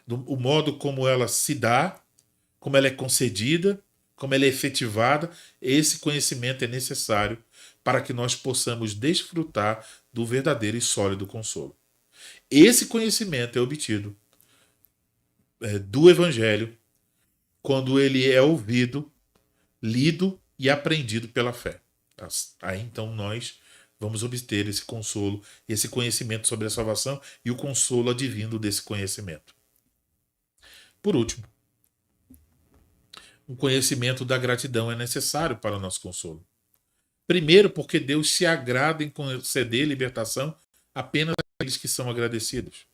o modo como ela se dá, como ela é concedida, como ela é efetivada, esse conhecimento é necessário para que nós possamos desfrutar do verdadeiro e sólido consolo. Esse conhecimento é obtido do Evangelho quando ele é ouvido, lido e aprendido pela fé. Aí então nós vamos obter esse consolo, esse conhecimento sobre a salvação e o consolo advindo desse conhecimento. Por último, um conhecimento da gratidão é necessário para o nosso consolo. Primeiro, porque Deus se agrada em conceder libertação apenas àqueles que são agradecidos.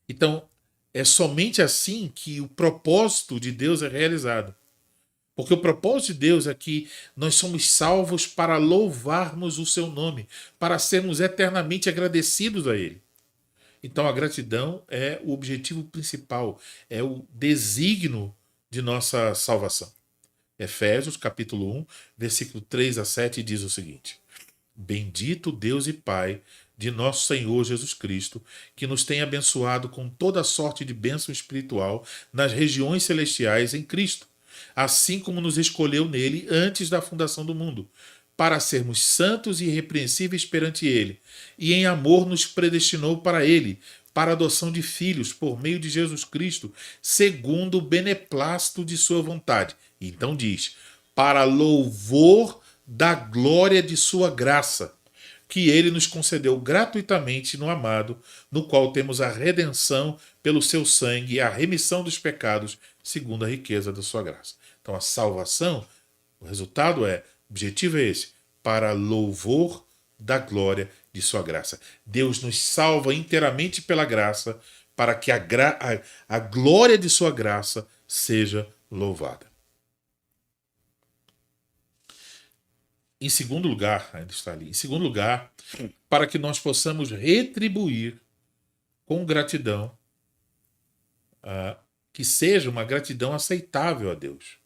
Então, é somente assim que o propósito de Deus é realizado. Porque o propósito de Deus é que nós somos salvos para louvarmos o seu nome, para sermos eternamente agradecidos a Ele. Então a gratidão é o objetivo principal, é o desígnio de nossa salvação. Efésios capítulo 1, versículo 3 a 7 diz o seguinte: Bendito Deus e Pai de nosso Senhor Jesus Cristo, que nos tem abençoado com toda sorte de bênção espiritual nas regiões celestiais em Cristo, assim como nos escolheu nele antes da fundação do mundo, para sermos santos e irrepreensíveis perante ele, e em amor nos predestinou para ele, para a adoção de filhos por meio de Jesus Cristo, segundo o beneplácito de sua vontade. Então diz, para louvor da glória de sua graça, que ele nos concedeu gratuitamente no amado, no qual temos a redenção pelo seu sangue e a remissão dos pecados, segundo a riqueza da sua graça. Então a salvação, o resultado o objetivo é esse, para louvor da glória de sua graça. Deus nos salva inteiramente pela graça, para que a glória de sua graça seja louvada. Em segundo lugar, ainda está ali, em segundo lugar, para que nós possamos retribuir com gratidão, que seja uma gratidão aceitável a Deus.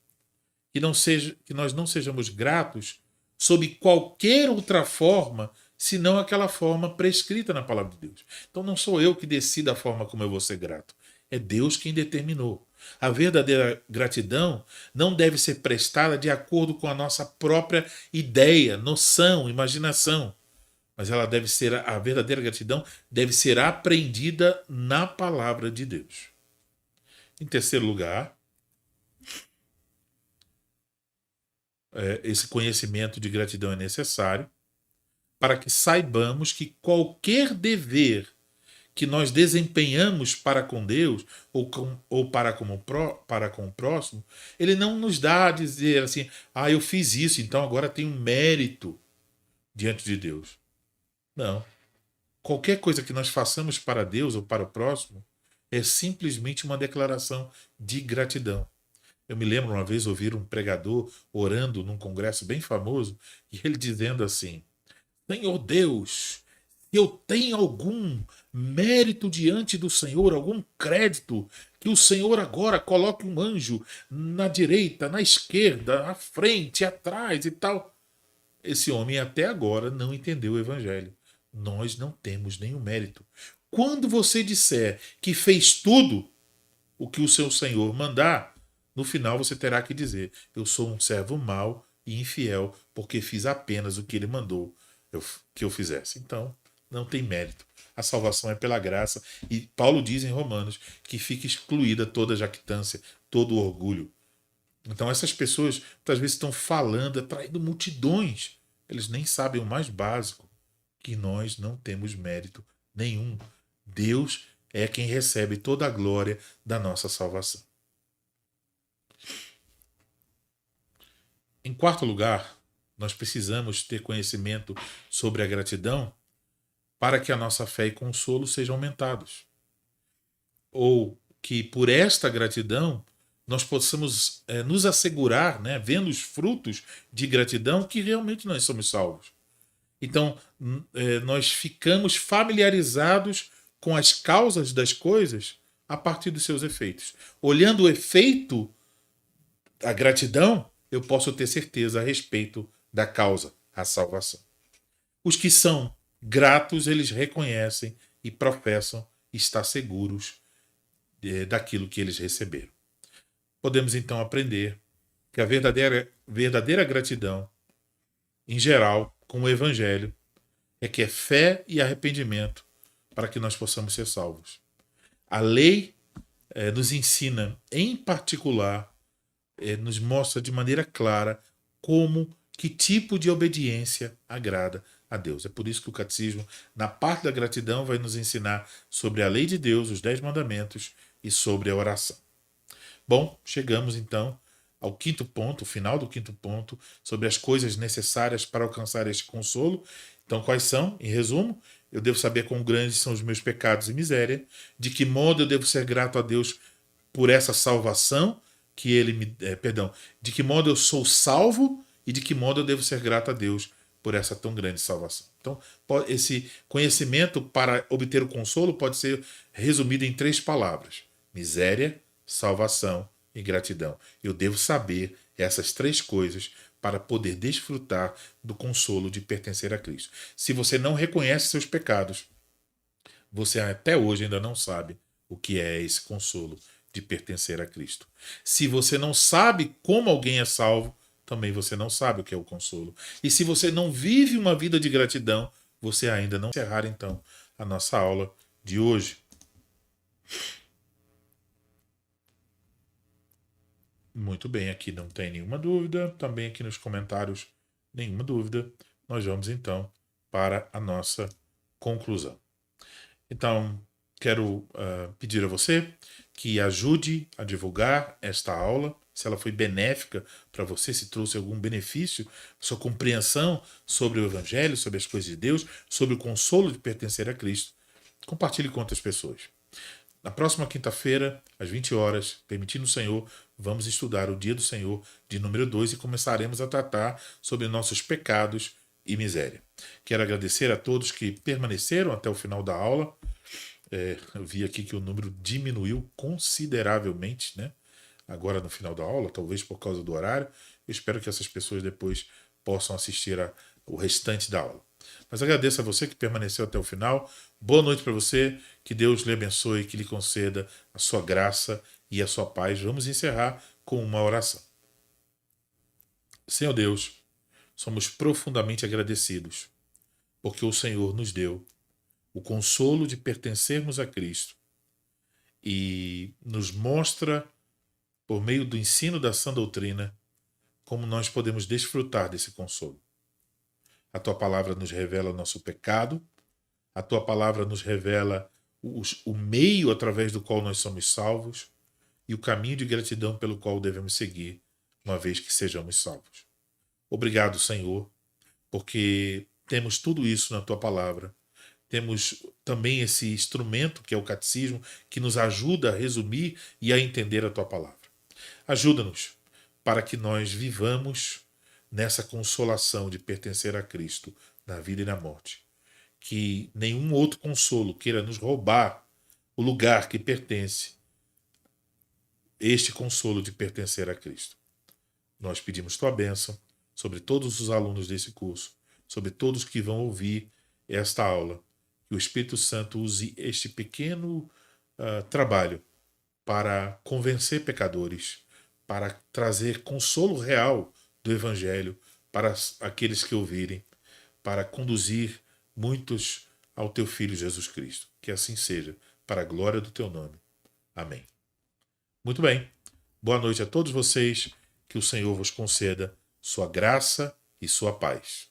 Que nós não sejamos gratos sob qualquer outra forma, senão aquela forma prescrita na palavra de Deus. Então não sou eu que decido a forma como eu vou ser grato. É Deus quem determinou. A verdadeira gratidão não deve ser prestada de acordo com a nossa própria ideia, noção, imaginação. Mas ela deve ser, a verdadeira gratidão deve ser aprendida na palavra de Deus. Em terceiro lugar, esse conhecimento de gratidão é necessário para que saibamos que qualquer dever que nós desempenhamos para com Deus ou para com o próximo, ele não nos dá a dizer assim, eu fiz isso, então agora tenho mérito diante de Deus. Não. Qualquer coisa que nós façamos para Deus ou para o próximo é simplesmente uma declaração de gratidão. Eu me lembro uma vez ouvir um pregador orando num congresso bem famoso e ele dizendo assim, Senhor Deus, se eu tenho algum mérito diante do Senhor, algum crédito, que o Senhor agora coloque um anjo na direita, na esquerda, à frente, atrás e tal. Esse homem até agora não entendeu o evangelho. Nós não temos nenhum mérito. Quando você disser que fez tudo o que o seu Senhor mandar, no final você terá que dizer, eu sou um servo mau e infiel, porque fiz apenas o que ele mandou que eu fizesse. Então, não tem mérito. A salvação é pela graça. E Paulo diz em Romanos que fica excluída toda jactância, todo orgulho. Então essas pessoas, muitas vezes, estão falando, atraindo multidões. Eles nem sabem o mais básico, que nós não temos mérito nenhum. Deus é quem recebe toda a glória da nossa salvação. Em quarto lugar, nós precisamos ter conhecimento sobre a gratidão para que a nossa fé e consolo sejam aumentados. Ou que por esta gratidão nós possamos nos assegurar, né, vendo os frutos de gratidão, que realmente nós somos salvos. Então, nós ficamos familiarizados com as causas das coisas a partir dos seus efeitos. Olhando o efeito, a gratidão, eu posso ter certeza a respeito da causa, a salvação. Os que são gratos, eles reconhecem e professam estar seguros daquilo que eles receberam. Podemos então aprender que a verdadeira gratidão, em geral, com o Evangelho, é que é fé e arrependimento para que nós possamos ser salvos. A lei nos ensina, em particular, nos mostra de maneira clara que tipo de obediência agrada a Deus. É por isso que o catecismo, na parte da gratidão, vai nos ensinar sobre a lei de Deus, os 10 mandamentos e sobre a oração. Bom, chegamos então ao quinto ponto, o final do quinto ponto, sobre as coisas necessárias para alcançar este consolo. Então, quais são? Em resumo, eu devo saber quão grandes são os meus pecados e miséria, de que modo eu devo ser grato a Deus por essa salvação que ele me... de que modo eu sou salvo e de que modo eu devo ser grato a Deus por essa tão grande salvação. Então, esse conhecimento para obter o consolo pode ser resumido em 3 palavras: miséria, salvação e gratidão. Eu devo saber essas 3 coisas para poder desfrutar do consolo de pertencer a Cristo. Se você não reconhece seus pecados, você até hoje ainda não sabe o que é esse consolo de pertencer a Cristo. Se você não sabe como alguém é salvo, também você não sabe o que é o consolo. E se você não vive uma vida de gratidão, você ainda não encerrar então a nossa aula de hoje. Muito bem, aqui não tem nenhuma dúvida. Também aqui nos comentários, nenhuma dúvida. Nós vamos então para a nossa conclusão. Então, quero pedir a você que ajude a divulgar esta aula, se ela foi benéfica para você, se trouxe algum benefício, sua compreensão sobre o Evangelho, sobre as coisas de Deus, sobre o consolo de pertencer a Cristo. Compartilhe com outras pessoas. Na próxima quinta-feira, às 20 horas, permitindo o Senhor, vamos estudar o Dia do Senhor de número 2 e começaremos a tratar sobre nossos pecados e miséria. Quero agradecer a todos que permaneceram até o final da aula. Eu vi aqui que o número diminuiu consideravelmente, né? Agora no final da aula, talvez por causa do horário. Eu espero que essas pessoas depois possam assistir o restante da aula. Mas agradeço a você que permaneceu até o final. Boa noite para você. Que Deus lhe abençoe, que lhe conceda a sua graça e a sua paz. Vamos encerrar com uma oração. Senhor Deus, somos profundamente agradecidos porque o Senhor nos deu o consolo de pertencermos a Cristo e nos mostra, por meio do ensino da sã doutrina, como nós podemos desfrutar desse consolo. A Tua palavra nos revela o nosso pecado, a Tua palavra nos revela o meio através do qual nós somos salvos e o caminho de gratidão pelo qual devemos seguir, uma vez que sejamos salvos. Obrigado, Senhor, porque temos tudo isso na Tua palavra. Temos também esse instrumento que é o catecismo, que nos ajuda a resumir e a entender a Tua palavra. Ajuda-nos para que nós vivamos nessa consolação de pertencer a Cristo na vida e na morte. Que nenhum outro consolo queira nos roubar o lugar que pertence, este consolo de pertencer a Cristo. Nós pedimos Tua bênção sobre todos os alunos desse curso, sobre todos que vão ouvir esta aula. Que o Espírito Santo use este pequeno trabalho para convencer pecadores, para trazer consolo real do Evangelho para aqueles que ouvirem, para conduzir muitos ao Teu Filho Jesus Cristo. Que assim seja, para a glória do Teu nome. Amém. Muito bem. Boa noite a todos vocês. Que o Senhor vos conceda sua graça e sua paz.